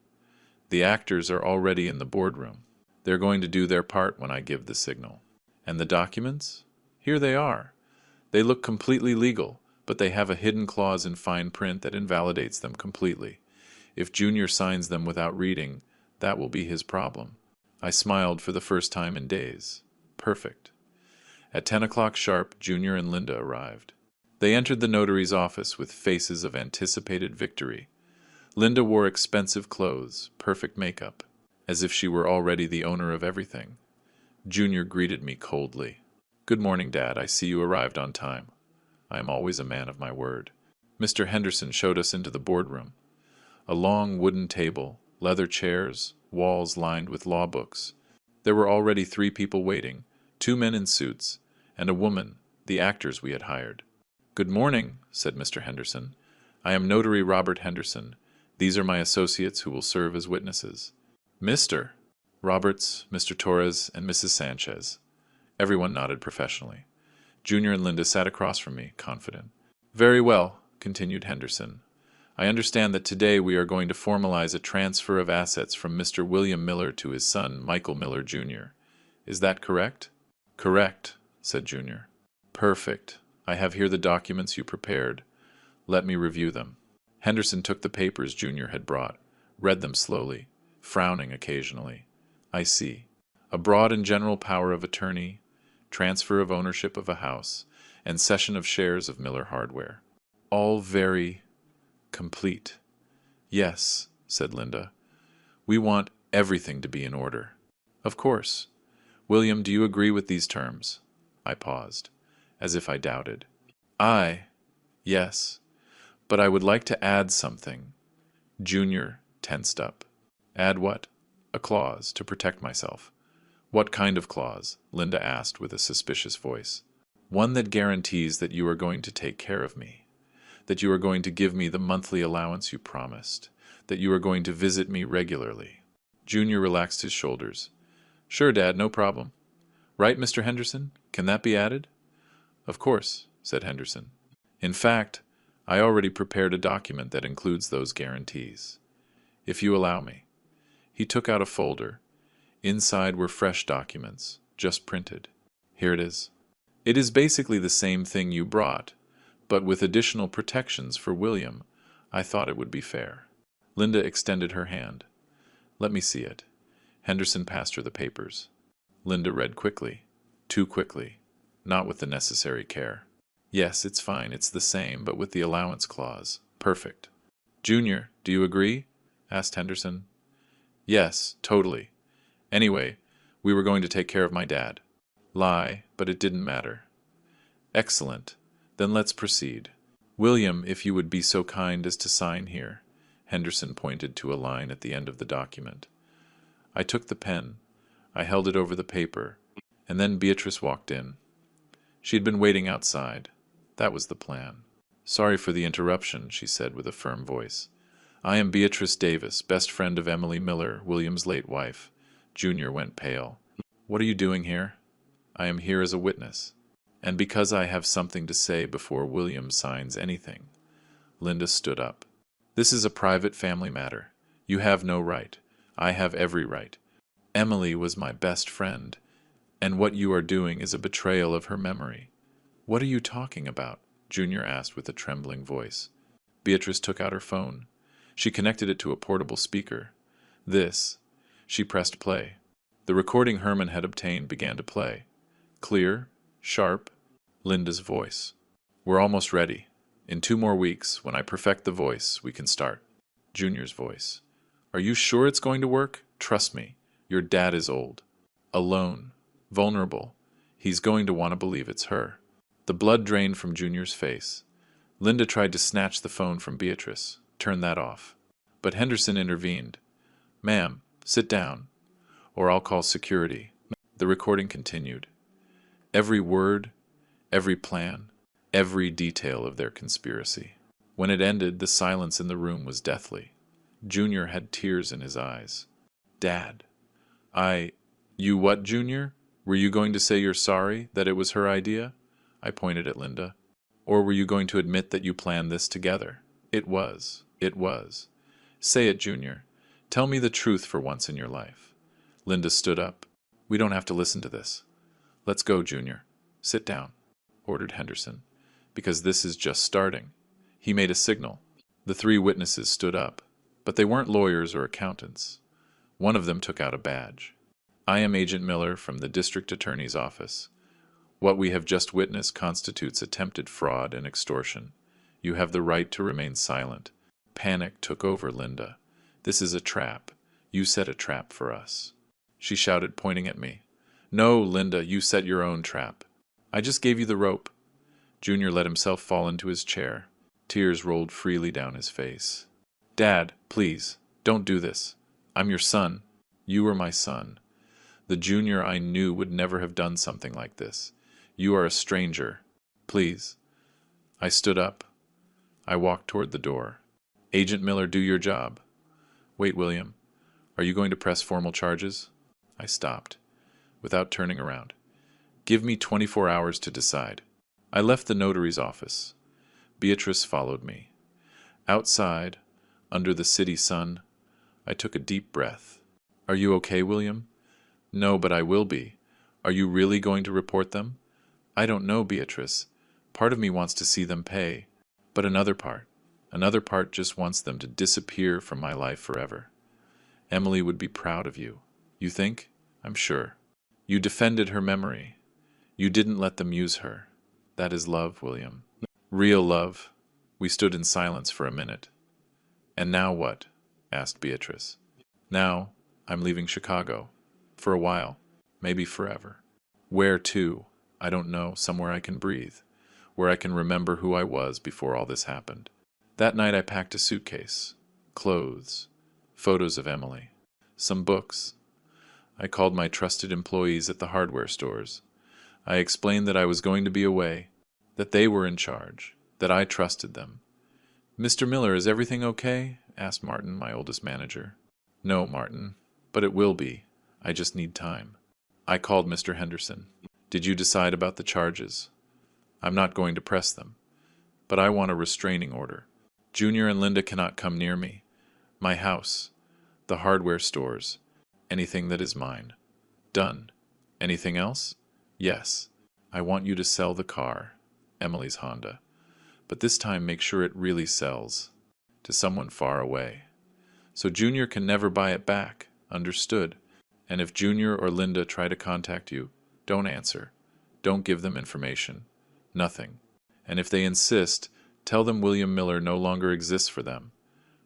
The actors are already in the boardroom. They're going to do their part when I give the signal. And the documents? Here they are. They look completely legal, but they have a hidden clause in fine print that invalidates them completely. If Junior signs them without reading, that will be his problem. I smiled for the first time in days. Perfect. At 10 o'clock sharp, Junior and Linda arrived. They entered the notary's office with faces of anticipated victory. Linda wore expensive clothes, perfect makeup, as if she were already the owner of everything. Junior greeted me coldly. Good morning, Dad. I see you arrived on time. I am always a man of my word. Mr. Henderson showed us into the boardroom. A long wooden table, leather chairs, walls lined with law books. There were already 3 people waiting, 2 men in suits, and a woman, the actors we had hired. Good morning, said Mr. Henderson. I am Notary Robert Henderson. These are my associates who will serve as witnesses. Mr. Roberts, Mr. Torres, and Mrs. Sanchez. Everyone nodded professionally. Junior and Linda sat across from me, confident. Very well, continued Henderson. I understand that today we are going to formalize a transfer of assets from Mr. William Miller to his son, Michael Miller, Jr. Is that correct? Correct, said Junior. Perfect. I have here the documents you prepared. Let me review them. Henderson took the papers Junior had brought, read them slowly, frowning occasionally. I see. A broad and general power of attorney, transfer of ownership of a house, and cession of shares of Miller Hardware. All very complete. Yes, said Linda. We want everything to be in order. Of course. William, do you agree with these terms? I paused, as if I doubted. Yes. But I would like to add something. Junior tensed up. Add what? A clause to protect myself. What kind of clause? Linda asked with a suspicious voice. One that guarantees that you are going to take care of me, that you are going to give me the monthly allowance you promised, that you are going to visit me regularly. Junior relaxed his shoulders. Sure, Dad, no problem. Right, Mr. Henderson? Can that be added? Of course, said Henderson. In fact, I already prepared a document that includes those guarantees. If you allow me. He took out a folder. Inside were fresh documents, just printed. Here it is. It is basically the same thing you brought, but with additional protections for William. I thought it would be fair. Linda extended her hand. Let me see it. Henderson passed her the papers. Linda read quickly. Too quickly. Not with the necessary care. Yes, it's fine. It's the same, but with the allowance clause. Perfect. Junior, do you agree? Asked Henderson. Yes, totally. Anyway, we were going to take care of my dad. Lie, but it didn't matter. Excellent. Then let's proceed. William, if you would be so kind as to sign here. Henderson pointed to a line at the end of the document. I took the pen. I held it over the paper, and then Beatrice walked in. She had been waiting outside. That was the plan. Sorry for the interruption, she said with a firm voice. I am Beatrice Davis, best friend of Emily Miller, William's late wife. Junior went pale. What are you doing here? I am here as a witness, and because I have something to say before William signs anything. Linda stood up. This is a private family matter. You have no right. I have every right. Emily was my best friend, and what you are doing is a betrayal of her memory. What are you talking about? Junior asked with a trembling voice. Beatrice took out her phone. She connected it to a portable speaker. She pressed play. The recording Herman had obtained began to play. Clear, sharp, Linda's voice. We're almost ready. In 2 more weeks, when I perfect the voice, we can start. Junior's voice. Are you sure it's going to work? Trust me. Your dad is old. Alone. Vulnerable. He's going to want to believe it's her. The blood drained from Junior's face. Linda tried to snatch the phone from Beatrice. Turn that off. But Henderson intervened. "Ma'am, sit down, or I'll call security." The recording continued. Every word, every plan, every detail of their conspiracy. When it ended, the silence in the room was deathly. Junior had tears in his eyes. "Dad, You what, Junior? Were you going to say you're sorry, that it was her idea?" I pointed at Linda. "Or were you going to admit that you planned this together?" It was. It was. "Say it, Junior. Tell me the truth for once in your life." Linda stood up. "We don't have to listen to this. Let's go, Junior. Sit down," ordered Henderson, "because this is just starting." He made a signal. The three witnesses stood up, but they weren't lawyers or accountants. One of them took out a badge. "I am Agent Miller from the District Attorney's Office. What we have just witnessed constitutes attempted fraud and extortion. You have the right to remain silent." Panic took over Linda. "This is a trap. You set a trap for us." She shouted, pointing at me. "No, Linda, you set your own trap. I just gave you the rope." Junior let himself fall into his chair. Tears rolled freely down his face. "Dad, please, don't do this. I'm your son. You are my son. The Junior I knew would never have done something like this. You are a stranger. Please." I stood up. I walked toward the door. "Agent Miller, do your job." "Wait, William. Are you going to press formal charges?" I stopped, without turning around. "Give me 24 hours to decide." I left the notary's office. Beatrice followed me. Outside, under the city sun, I took a deep breath. "Are you okay, William?" "No, but I will be. Are you really going to report them?" "I don't know, Beatrice. Part of me wants to see them pay, but another part just wants them to disappear from my life forever. Emily would be proud of you. You think? I'm sure. You defended her memory. You didn't let them use her. That is love, William. Real love." We stood in silence for a minute. "And now what?" asked Beatrice. "Now, I'm leaving Chicago. For a while. Maybe forever. Where to? I don't know. Somewhere I can breathe. Where I can remember who I was before all this happened." That night I packed a suitcase. Clothes. Photos of Emily. Some books. I called my trusted employees at the hardware stores. I explained that I was going to be away, that they were in charge, that I trusted them. "Mr. Miller, is everything okay?" asked Martin, my oldest manager. "No, Martin, but it will be. I just need time." I called Mr. Henderson. "Did you decide about the charges?" "I'm not going to press them, but I want a restraining order. Junior and Linda cannot come near me. My house, the hardware stores, anything that is mine. Done. Anything else?" "Yes. I want you to sell the car, Emily's Honda. But this time make sure it really sells. To someone far away. So Junior can never buy it back. Understood? And if Junior or Linda try to contact you, don't answer. Don't give them information. Nothing. And if they insist, tell them William Miller no longer exists for them.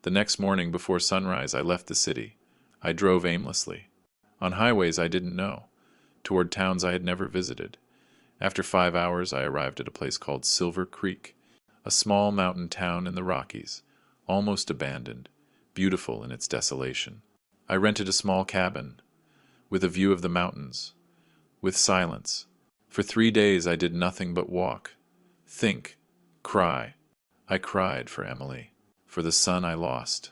The next morning before sunrise I left the city. I drove aimlessly. On highways I didn't know. Toward towns I had never visited. After 5 hours I arrived at a place called Silver Creek, a small mountain town in the Rockies, almost abandoned, beautiful in its desolation. I rented a small cabin, with a view of the mountains, with silence. For 3 days I did nothing but walk, think, cry. I cried for Emily, for the son I lost,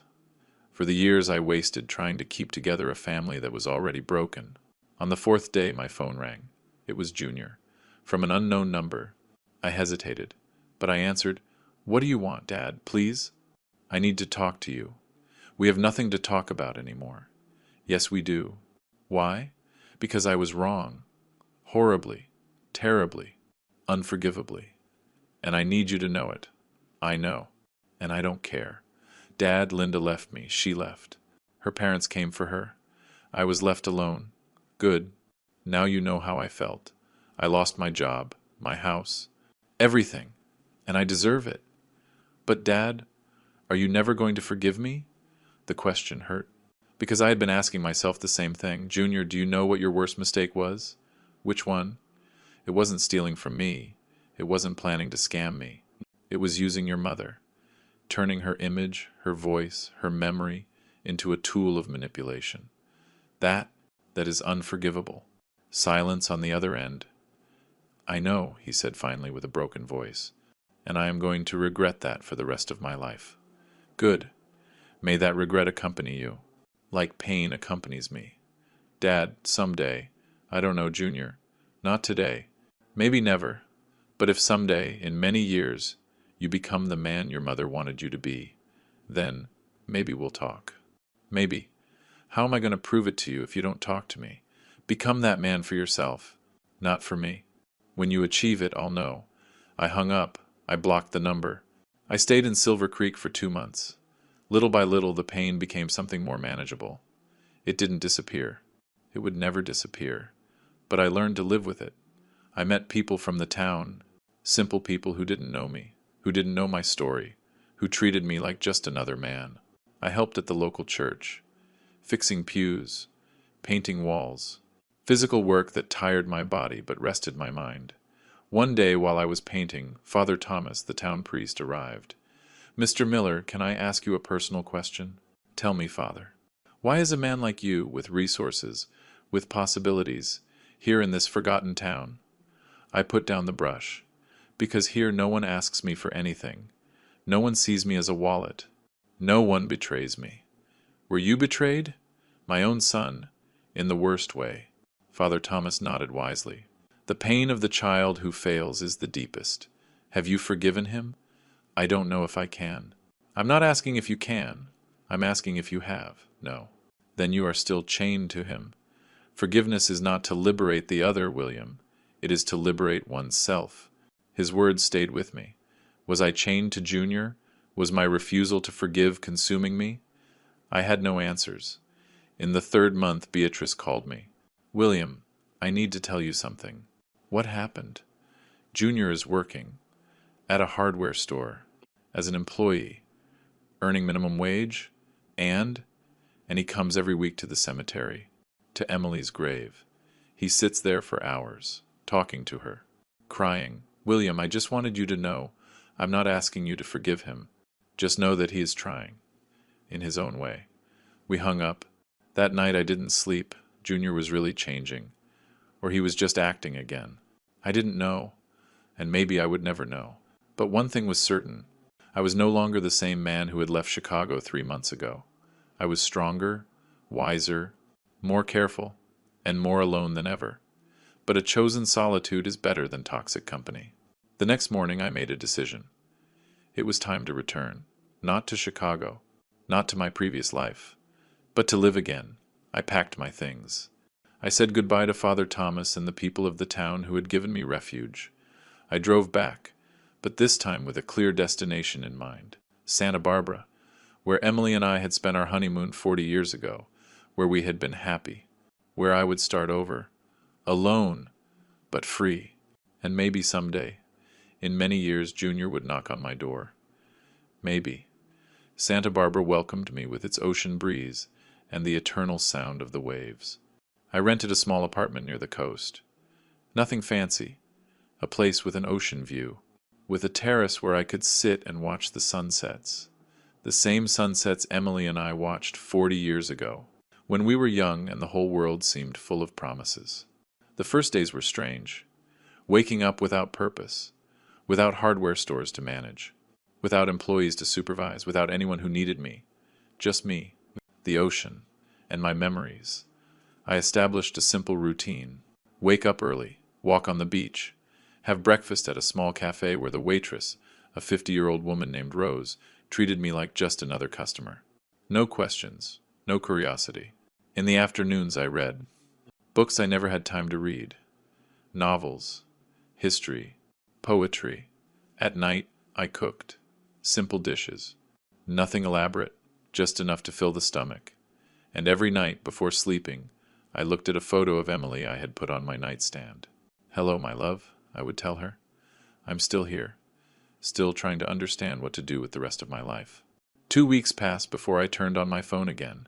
for the years I wasted trying to keep together a family that was already broken. On the 4th day my phone rang. It was Junior, from an unknown number. I hesitated, but I answered, "What do you want, Dad, please?" "I need to talk to you. We have nothing to talk about anymore." "Yes, we do." "Why?" "Because I was wrong. Horribly, terribly, unforgivably. And I need you to know it. I know. And I don't care. Dad, Linda left me. She left. Her parents came for her. I was left alone. Good. Now you know how I felt. I lost my job, my house, everything. And I deserve it. But Dad, are you never going to forgive me?" The question hurt, because I had been asking myself the same thing. "Junior, do you know what your worst mistake was?" "Which one?" "It wasn't stealing from me. It wasn't planning to scam me. It was using your mother. turning her image, her voice, her memory into a tool of manipulation. That is unforgivable. Silence on the other end. I know, he said finally with a broken voice, and I am going to regret that for the rest of my life. Good. May that regret accompany you, like pain accompanies me. Dad, someday, I don't know, Junior, not today, maybe never, but if someday, in many years, you become the man your mother wanted you to be, then maybe we'll talk. Maybe. How am I going to prove it to you if you don't talk to me? Become that man for yourself, not for me. When you achieve it, I'll know. I hung up. I blocked the number. I stayed in Silver Creek for 2 months. Little by little, the pain became something more manageable. It didn't disappear. It would never disappear. But I learned to live with it. I met people from the town, simple people who didn't know me, who didn't know my story, who treated me like just another man. I helped at the local church, fixing pews, painting walls, physical work that tired my body but rested my mind. One day while I was painting, Father Thomas, the town priest, arrived. "Mr. Miller, can I ask you a personal question?" "Tell me, Father. Why is a man like you, with resources, with possibilities, here in this forgotten town?" I put down the brush. "Because here no one asks me for anything. No one sees me as a wallet. No one betrays me." "Were you betrayed?" "My own son, in the worst way." Father Thomas nodded wisely. "The pain of the child who fails is the deepest. Have you forgiven him?" "I don't know if I can." "I'm not asking if you can. I'm asking if you have." "No." "Then you are still chained to him. Forgiveness is not to liberate the other, William. It is to liberate oneself." His words stayed with me. Was I chained to Junior? Was my refusal to forgive consuming me? I had no answers. In the 3rd month, Beatrice called me. "William, I need to tell you something." "What happened?" "Junior is working at a hardware store as an employee, earning minimum wage, and he comes every week to the cemetery, to Emily's grave. He sits there for hours, talking to her, crying. William, I just wanted you to know, I'm not asking you to forgive him. Just know that he is trying, in his own way." We hung up. That night I didn't sleep. Junior was really changing, or he was just acting again. I didn't know, and maybe I would never know. But one thing was certain. I was no longer the same man who had left Chicago 3 months ago. I was stronger, wiser, more careful, and more alone than ever. But a chosen solitude is better than toxic company. The next morning I made a decision. It was time to return, not to Chicago, not to my previous life, but to live again. I packed my things. I said goodbye to Father Thomas and the people of the town who had given me refuge. I drove back, but this time with a clear destination in mind, Santa Barbara, where Emily and I had spent our honeymoon 40 years ago, where we had been happy, where I would start over, alone, but free, and maybe someday, in many years, Junior would knock on my door. Maybe. Santa Barbara welcomed me with its ocean breeze and the eternal sound of the waves. I rented a small apartment near the coast. Nothing fancy, a place with an ocean view, with a terrace where I could sit and watch the sunsets. The same sunsets Emily and I watched 40 years ago, when we were young and the whole world seemed full of promises. The first days were strange. Waking up without purpose, without hardware stores to manage, without employees to supervise, without anyone who needed me. Just me, the ocean, and my memories. I established a simple routine. Wake up early, walk on the beach, have breakfast at a small cafe where the waitress, a 50-year-old woman named Rose, treated me like just another customer. No questions, no curiosity. In the afternoons I read. Books I never had time to read. Novels, history, poetry. At night I cooked. Simple dishes. Nothing elaborate, just enough to fill the stomach. And every night, before sleeping, I looked at a photo of Emily I had put on my nightstand. "Hello, my love," I would tell her. "I'm still here, still trying to understand what to do with the rest of my life." 2 weeks passed before I turned on my phone again.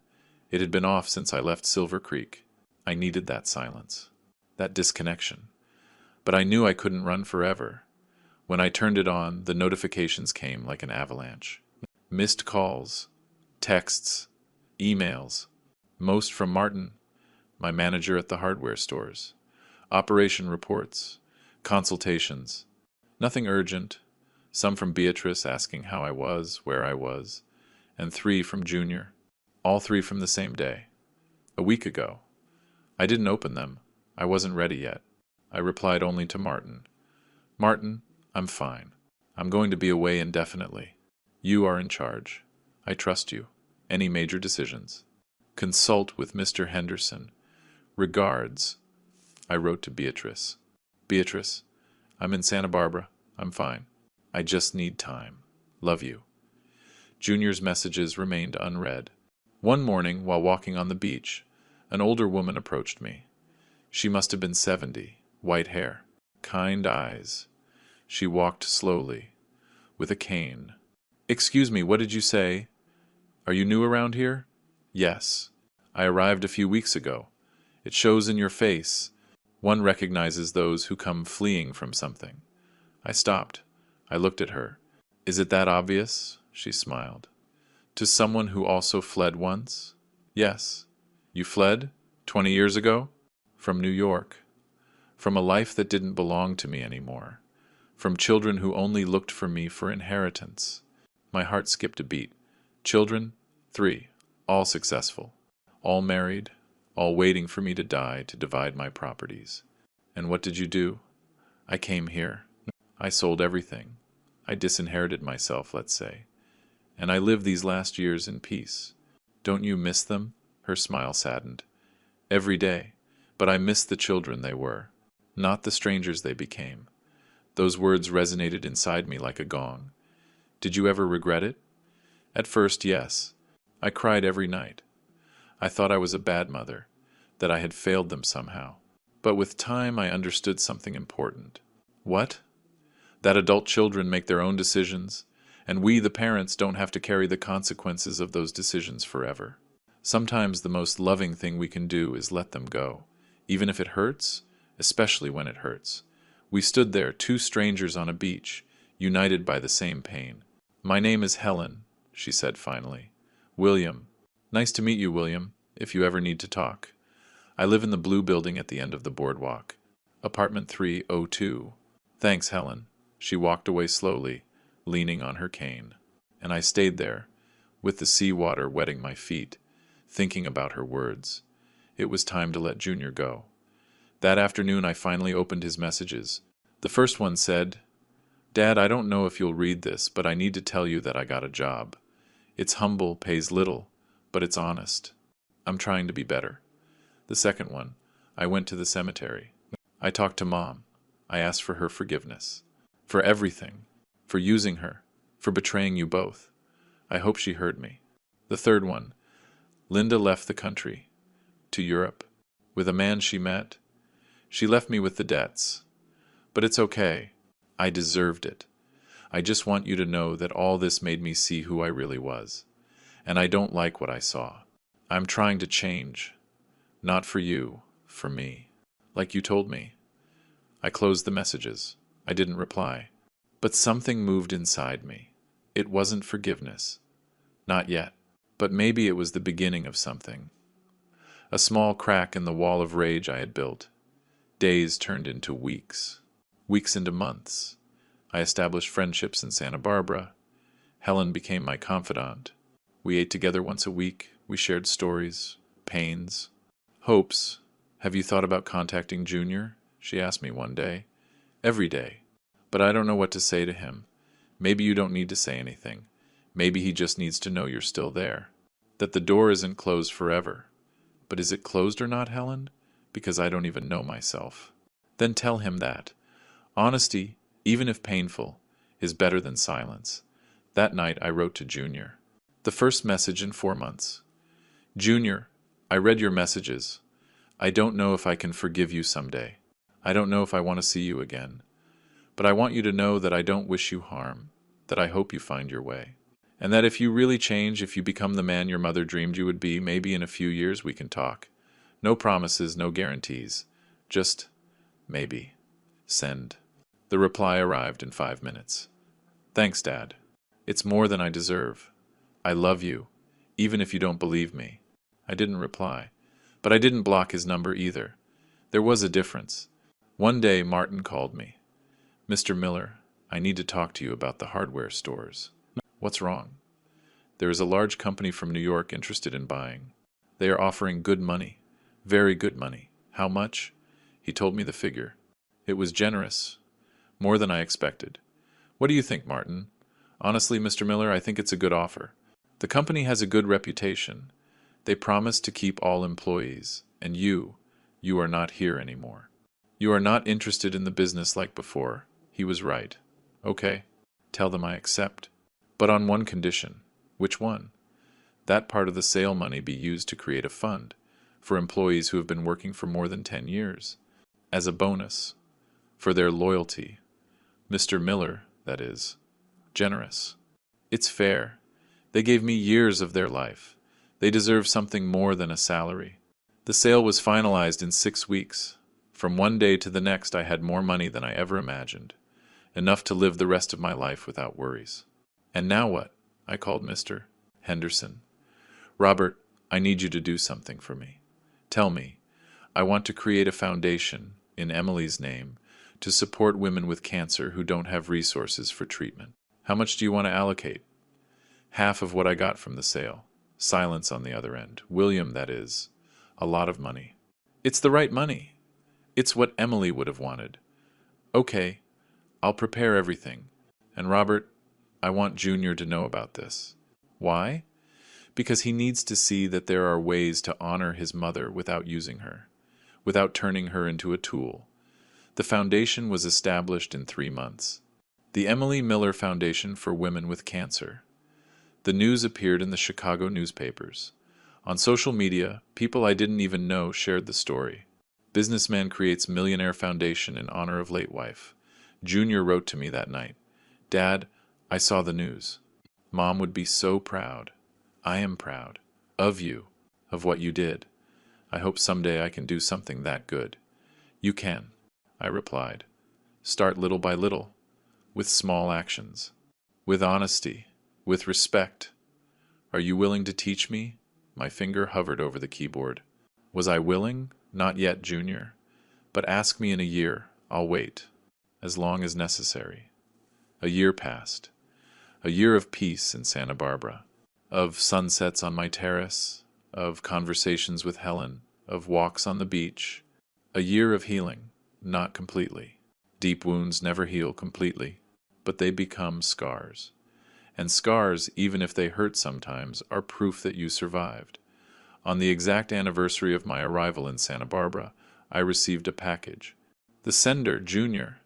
It had been off since I left Silver Creek. I needed that silence, that disconnection. But I knew I couldn't run forever. When I turned it on, the notifications came like an avalanche. Missed calls, texts, emails, most from Martin, my manager at the hardware stores, operation reports, consultations, nothing urgent, some from Beatrice asking how I was, where I was, and 3 from Junior, all 3 from the same day. A week ago. I didn't open them. I wasn't ready yet. I replied only to Martin. Martin, I'm fine. I'm going to be away indefinitely. You are in charge. I trust you. Any major decisions? Consult with Mr. Henderson. Regards. I wrote to Beatrice. Beatrice, I'm in Santa Barbara. I'm fine. I just need time. Love you. Junior's messages remained unread. One morning, while walking on the beach, an older woman approached me. She must have been 70, white hair, kind eyes. She walked slowly, with a cane. Excuse me, what did you say? Are you new around here? Yes. I arrived a few weeks ago. It shows in your face. One recognizes those who come fleeing from something. I stopped. I looked at her. Is it that obvious? She smiled. To someone who also fled once? Yes. You fled? 20 years ago? From New York. From a life that didn't belong to me anymore. From children who only looked for me for inheritance. My heart skipped a beat. Children? 3. All successful. All married. All waiting for me to die to divide my properties. And what did you do? I came here. I sold everything. I disinherited myself, let's say. And I lived these last years in peace. Don't you miss them? Her smile saddened. Every day. But I miss the children they were, not the strangers they became. Those words resonated inside me like a gong. Did you ever regret it? At first, yes. I cried every night. I thought I was a bad mother, that I had failed them somehow. But with time I understood something important. What? That adult children make their own decisions, and we, the parents, don't have to carry the consequences of those decisions forever. Sometimes the most loving thing we can do is let them go, even if it hurts, especially when it hurts. We stood there, 2 strangers on a beach, united by the same pain. My name is Helen, she said finally. William. Nice to meet you, William, if you ever need to talk. I live in the blue building at the end of the boardwalk. Apartment 302. Thanks, Helen. She walked away slowly, leaning on her cane. And I stayed there, with the seawater wetting my feet, thinking about her words. It was time to let Junior go. That afternoon I finally opened his messages. The first one said, Dad, I don't know if you'll read this, but I need to tell you that I got a job. It's humble, pays little, but it's honest. I'm trying to be better. The second one, I went to the cemetery. I talked to Mom. I asked for her forgiveness. For everything. For using her. For betraying you both. I hope she heard me. The third one, Linda left the country. To Europe. With a man she met. She left me with the debts. But it's okay. I deserved it. I just want you to know that all this made me see who I really was. And I don't like what I saw. I'm trying to change. Not for you, for me. Like you told me. I closed the messages. I didn't reply. But something moved inside me. It wasn't forgiveness. Not yet. But maybe it was the beginning of something. A small crack in the wall of rage I had built. Days turned into weeks. Weeks into months. I established friendships in Santa Barbara. Helen became my confidant. We ate together once a week. We shared stories, pains, hopes. Have you thought about contacting Junior? She asked me one day. Every day. But I don't know what to say to him. Maybe you don't need to say anything. Maybe he just needs to know you're still there. That the door isn't closed forever. But is it closed or not, Helen? Because I don't even know myself. Then tell him that. Honesty, even if painful, is better than silence. That night I wrote to Junior. The first message in 4 months. Junior, I read your messages. I don't know if I can forgive you someday. I don't know if I want to see you again. But I want you to know that I don't wish you harm, that I hope you find your way. And that if you really change, if you become the man your mother dreamed you would be, maybe in a few years we can talk. No promises, no guarantees. Just maybe. Send. The reply arrived in 5 minutes. Thanks, Dad. It's more than I deserve. I love you, even if you don't believe me. I didn't reply, but I didn't block his number either. There was a difference. One day Martin called me. Mr. Miller, I need to talk to you about the hardware stores. What's wrong? There is a large company from New York interested in buying. They are offering good money, very good money. How much? He told me the figure. It was generous, more than I expected. What do you think, Martin? Honestly, Mr. Miller, I think it's a good offer. The company has a good reputation. They promise to keep all employees, and you are not here anymore. You are not interested in the business like before. He was right. Okay, tell them I accept. But on one condition. Which one? That part of the sale money be used to create a fund for employees who have been working for more than 10 years, as a bonus, for their loyalty. Mr. Miller, that is. Generous. It's fair. They gave me years of their life. They deserve something more than a salary. The sale was finalized in 6 weeks. From one day to the next I had more money than I ever imagined, enough to live the rest of my life without worries. And now what? I called Mr. Henderson. Robert, I need you to do something for me. Tell me, I want to create a foundation, in Emily's name, to support women with cancer who don't have resources for treatment. How much do you want to allocate? Half of what I got from the sale. Silence on the other end. William, that is. A lot of money. It's the right money. It's what Emily would have wanted. Okay, I'll prepare everything. And Robert, I want Junior to know about this. Why? Because he needs to see that there are ways to honor his mother without using her, without turning her into a tool. The foundation was established in 3 months. The Emily Miller Foundation for Women with Cancer. The news appeared in the Chicago newspapers. On social media, people I didn't even know shared the story. Businessman creates millionaire foundation in honor of late wife. Junior wrote to me that night. Dad, I saw the news. Mom would be so proud. I am proud. Of you. Of what you did. I hope someday I can do something that good. You can, I replied. Start little by little. With small actions. With honesty. With respect. Are you willing to teach me? My finger hovered over the keyboard. Was I willing? Not yet, Junior. But ask me in a year. I'll wait. As long as necessary. A year passed. A year of peace in Santa Barbara. Of sunsets on my terrace. Of conversations with Helen. Of walks on the beach. A year of healing. Not completely. Deep wounds never heal completely. But they become scars. And scars, even if they hurt sometimes, are proof that you survived. On the exact anniversary of my arrival in Santa Barbara, I received a package. The sender, Junior.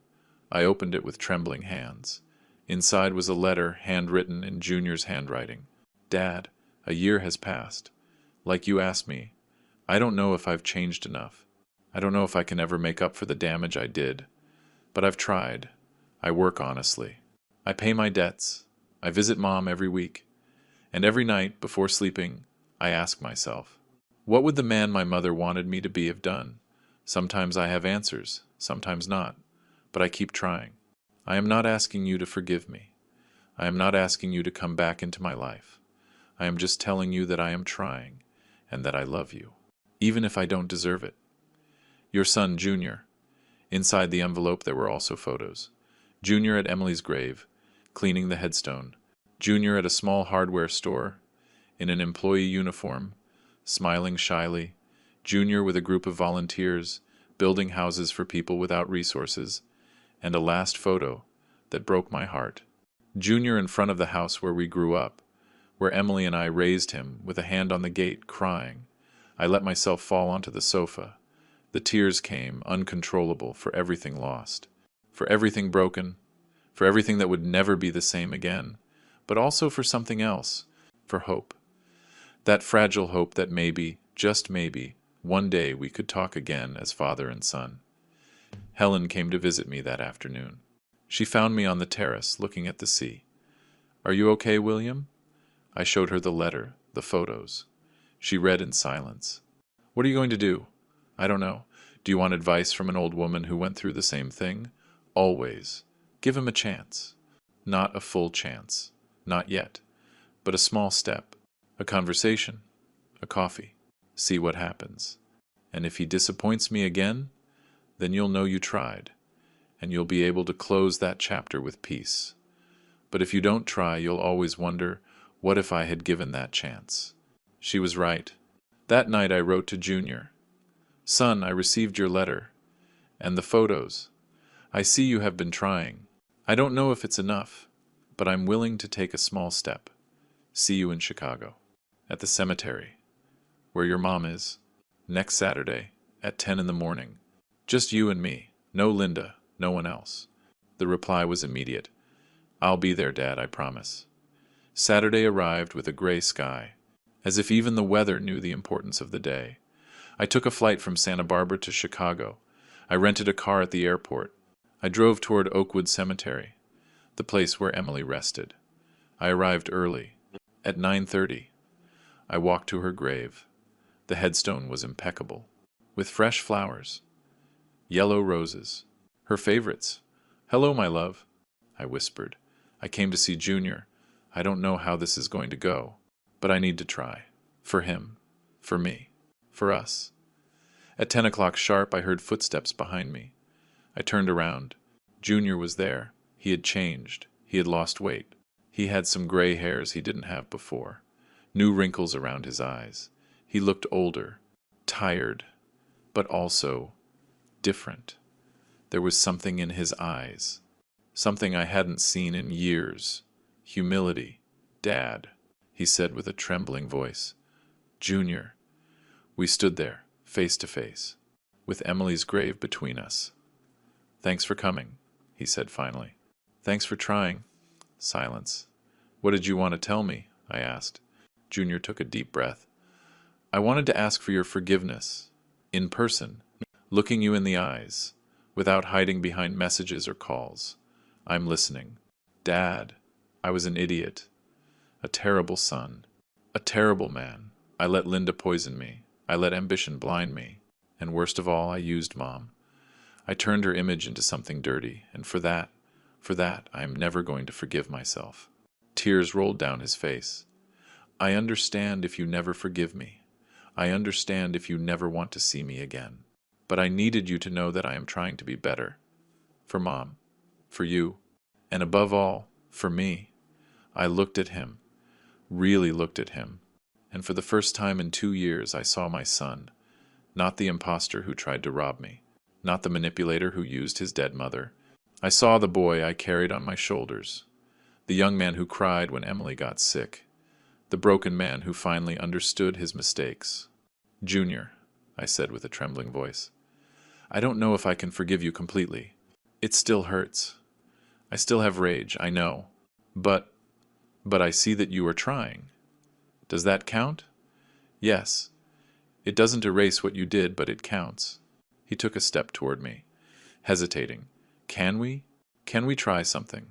I opened it with trembling hands. Inside was a letter handwritten in Junior's handwriting. Dad, a year has passed. Like you asked me, I don't know if I've changed enough. I don't know if I can ever make up for the damage I did. But I've tried. I work honestly. I pay my debts. I visit Mom every week. And every night, before sleeping, I ask myself, what would the man my mother wanted me to be have done? Sometimes I have answers, sometimes not. But I keep trying. I am not asking you to forgive me. I am not asking you to come back into my life. I am just telling you that I am trying, and that I love you, even if I don't deserve it. Your son, Junior. Inside the envelope there were also photos. Junior at Emily's grave, cleaning the headstone. Junior at a small hardware store, in an employee uniform, smiling shyly. Junior with a group of volunteers, building houses for people without resources. And a last photo that broke my heart. Junior in front of the house where we grew up, where Emily and I raised him with a hand on the gate, crying. I let myself fall onto the sofa. The tears came, uncontrollable, for everything lost, for everything broken, for everything that would never be the same again, but also for something else, for hope. That fragile hope that maybe, just maybe, one day we could talk again as father and son. Helen came to visit me that afternoon. She found me on the terrace, looking at the sea. Are you okay, William? I showed her the letter, the photos. She read in silence. What are you going to do? I don't know. Do you want advice from an old woman who went through the same thing? Always. Give him a chance. Not a full chance. Not yet. but a small step, a conversation, a coffee. See what happens. And if he disappoints me again, then you'll know you tried, and you'll be able to close that chapter with peace. But if you don't try, you'll always wonder, what if I had given that chance? She was right. That night I wrote to Junior. Son, I received your letter. And the photos. I see you have been trying. I don't know if it's enough, but I'm willing to take a small step. See you in Chicago. At the cemetery, where your mom is, next Saturday at 10 in the morning. Just you and me. No Linda, no one else. The reply was immediate. I'll be there, Dad, I promise. Saturday arrived with a gray sky, as if even the weather knew the importance of the day. I took a flight from Santa Barbara to Chicago. I rented a car at the airport. I drove toward Oakwood Cemetery, the place where Emily rested. I arrived early, at 9:30. I walked to her grave. The headstone was impeccable, with fresh flowers, yellow roses, her favorites. Hello, my love, I whispered. I came to see Junior. I don't know how this is going to go, but I need to try. For him, for me, for us. At 10 o'clock sharp, I heard footsteps behind me. I turned around. Junior was there. He had changed. He had lost weight. He had some gray hairs he didn't have before, new wrinkles around his eyes. He looked older, tired, but also different. There was something in his eyes, something I hadn't seen in years. Humility. Dad, he said with a trembling voice. Junior. We stood there, face to face, with Emily's grave between us. Thanks for coming, he said finally. Thanks for trying. Silence. What did you want to tell me? I asked. Junior took a deep breath. I wanted to ask for your forgiveness, in person, looking you in the eyes, without hiding behind messages or calls. I'm listening. Dad, I was an idiot, a terrible son, a terrible man. I let Linda poison me. I let ambition blind me. And worst of all, I used Mom. I turned her image into something dirty, and for that, I am never going to forgive myself. Tears rolled down his face. I understand if you never forgive me. I understand if you never want to see me again. But I needed you to know that I am trying to be better. For Mom, for you, and above all, for me. I looked at him, really looked at him, and for the first time in 2 years I saw my son, not the imposter who tried to rob me, not the manipulator who used his dead mother. I saw the boy I carried on my shoulders, the young man who cried when Emily got sick, the broken man who finally understood his mistakes. Junior, I said with a trembling voice, I don't know if I can forgive you completely. It still hurts. I still have rage, I know. But I see that you are trying. Does that count? Yes. It doesn't erase what you did, but it counts. He took a step toward me, hesitating. Can we? Can we try something?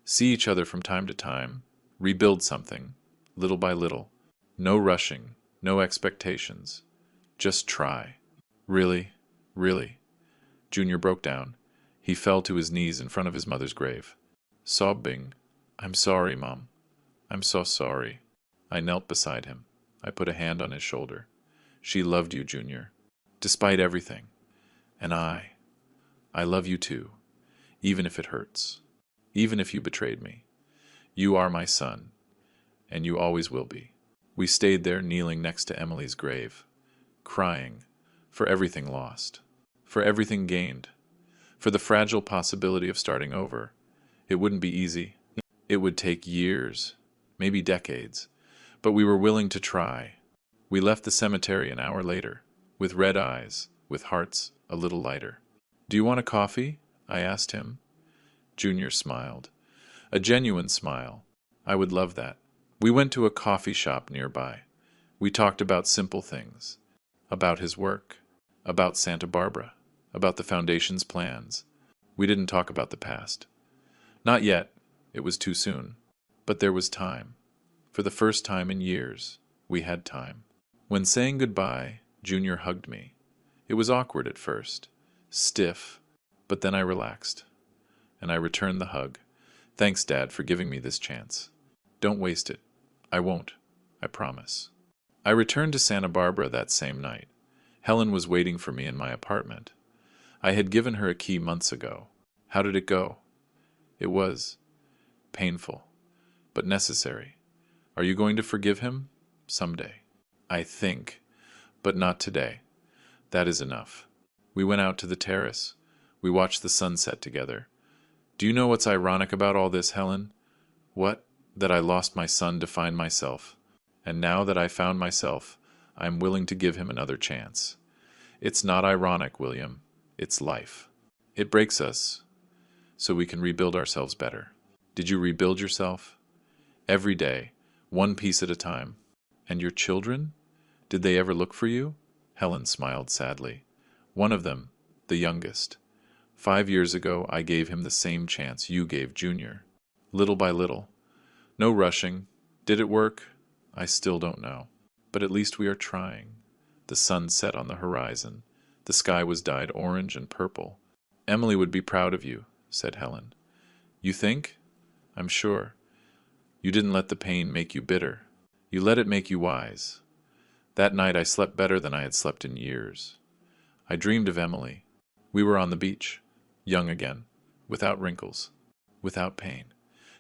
See each other from time to time, rebuild something, little by little. No rushing, no expectations. Just try. Really, really. Junior broke down. He fell to his knees in front of his mother's grave, sobbing, I'm sorry, Mom. I'm so sorry. I knelt beside him. I put a hand on his shoulder. She loved you, Junior, despite everything. And I love you too, even if it hurts, even if you betrayed me. You are my son, and you always will be. We stayed there kneeling next to Emily's grave, crying for everything lost, for everything gained, for the fragile possibility of starting over. It wouldn't be easy. It would take years, maybe decades, but we were willing to try. We left the cemetery an hour later, with red eyes, with hearts a little lighter. Do you want a coffee? I asked him. Junior smiled. A genuine smile. I would love that. We went to a coffee shop nearby. We talked about simple things, about his work, about Santa Barbara, about the Foundation's plans. We didn't talk about the past. Not yet. It was too soon. But there was time. For the first time in years, we had time. When saying goodbye, Junior hugged me. It was awkward at first, stiff, but then I relaxed, and I returned the hug. Thanks, Dad, for giving me this chance. Don't waste it. I won't. I promise. I returned to Santa Barbara that same night. Helen was waiting for me in my apartment. I had given her a key months ago. How did it go? It was painful, but necessary. Are you going to forgive him? Someday. I think, but not today. That is enough. We went out to the terrace. We watched the sunset together. Do you know what's ironic about all this, Helen? What? That I lost my son to find myself. And now that I found myself, I am willing to give him another chance. It's not ironic, William. It's life. It breaks us, so we can rebuild ourselves better. Did you rebuild yourself? Every day, one piece at a time. And your children? Did they ever look for you? Helen smiled sadly. One of them, the youngest. 5 years ago, I gave him the same chance you gave Junior. Little by little. No rushing. Did it work? I still don't know. But at least we are trying. The sun set on the horizon. The sky was dyed orange and purple. Emily would be proud of you, said Helen. You think? I'm sure. You didn't let the pain make you bitter. You let it make you wise. That night I slept better than I had slept in years. I dreamed of Emily. We were on the beach, young again, without wrinkles, without pain.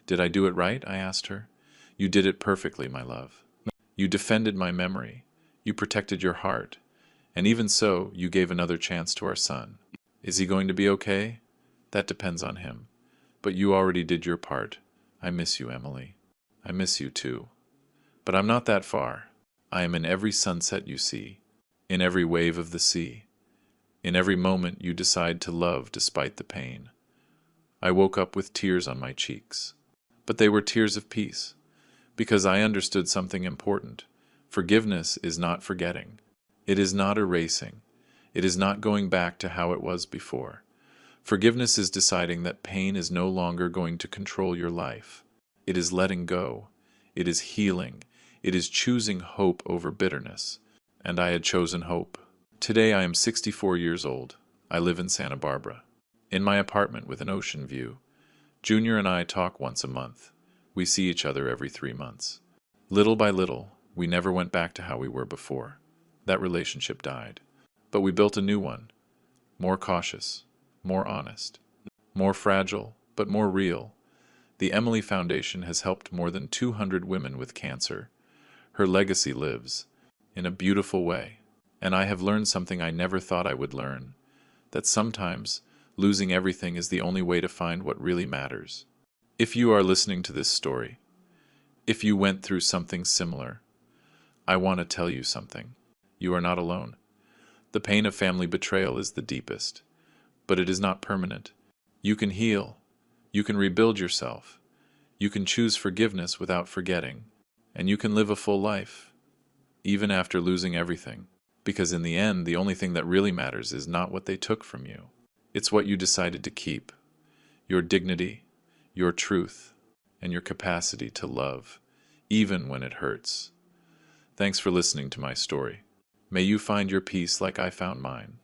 Did I do it right? I asked her. You did it perfectly, my love. You defended my memory. You protected your heart. And even so, you gave another chance to our son. Is he going to be okay? That depends on him. But you already did your part. I miss you, Emily. I miss you too. But I'm not that far. I am in every sunset you see, in every wave of the sea, in every moment you decide to love despite the pain. I woke up with tears on my cheeks. But they were tears of peace, because I understood something important. Forgiveness is not forgetting. It is not erasing. It is not going back to how it was before. Forgiveness is deciding that pain is no longer going to control your life. It is letting go. It is healing. It is choosing hope over bitterness. And I had chosen hope. Today I am 64 years old. I live in Santa Barbara, in my apartment with an ocean view. Junior and I talk once a month. We see each other every 3 months. Little by little, we never went back to how we were before. That relationship died. But we built a new one. More cautious, more honest, more fragile, but more real. The Emily Foundation has helped more than 200 women with cancer. Her legacy lives, in a beautiful way. And I have learned something I never thought I would learn, that sometimes losing everything is the only way to find what really matters. If you are listening to this story, if you went through something similar, I want to tell you something. You are not alone. The pain of family betrayal is the deepest, but it is not permanent. You can heal. You can rebuild yourself. You can choose forgiveness without forgetting. And you can live a full life, even after losing everything. Because in the end, the only thing that really matters is not what they took from you. It's what you decided to keep. Your dignity, your truth, and your capacity to love, even when it hurts. Thanks for listening to my story. May you find your peace like I found mine.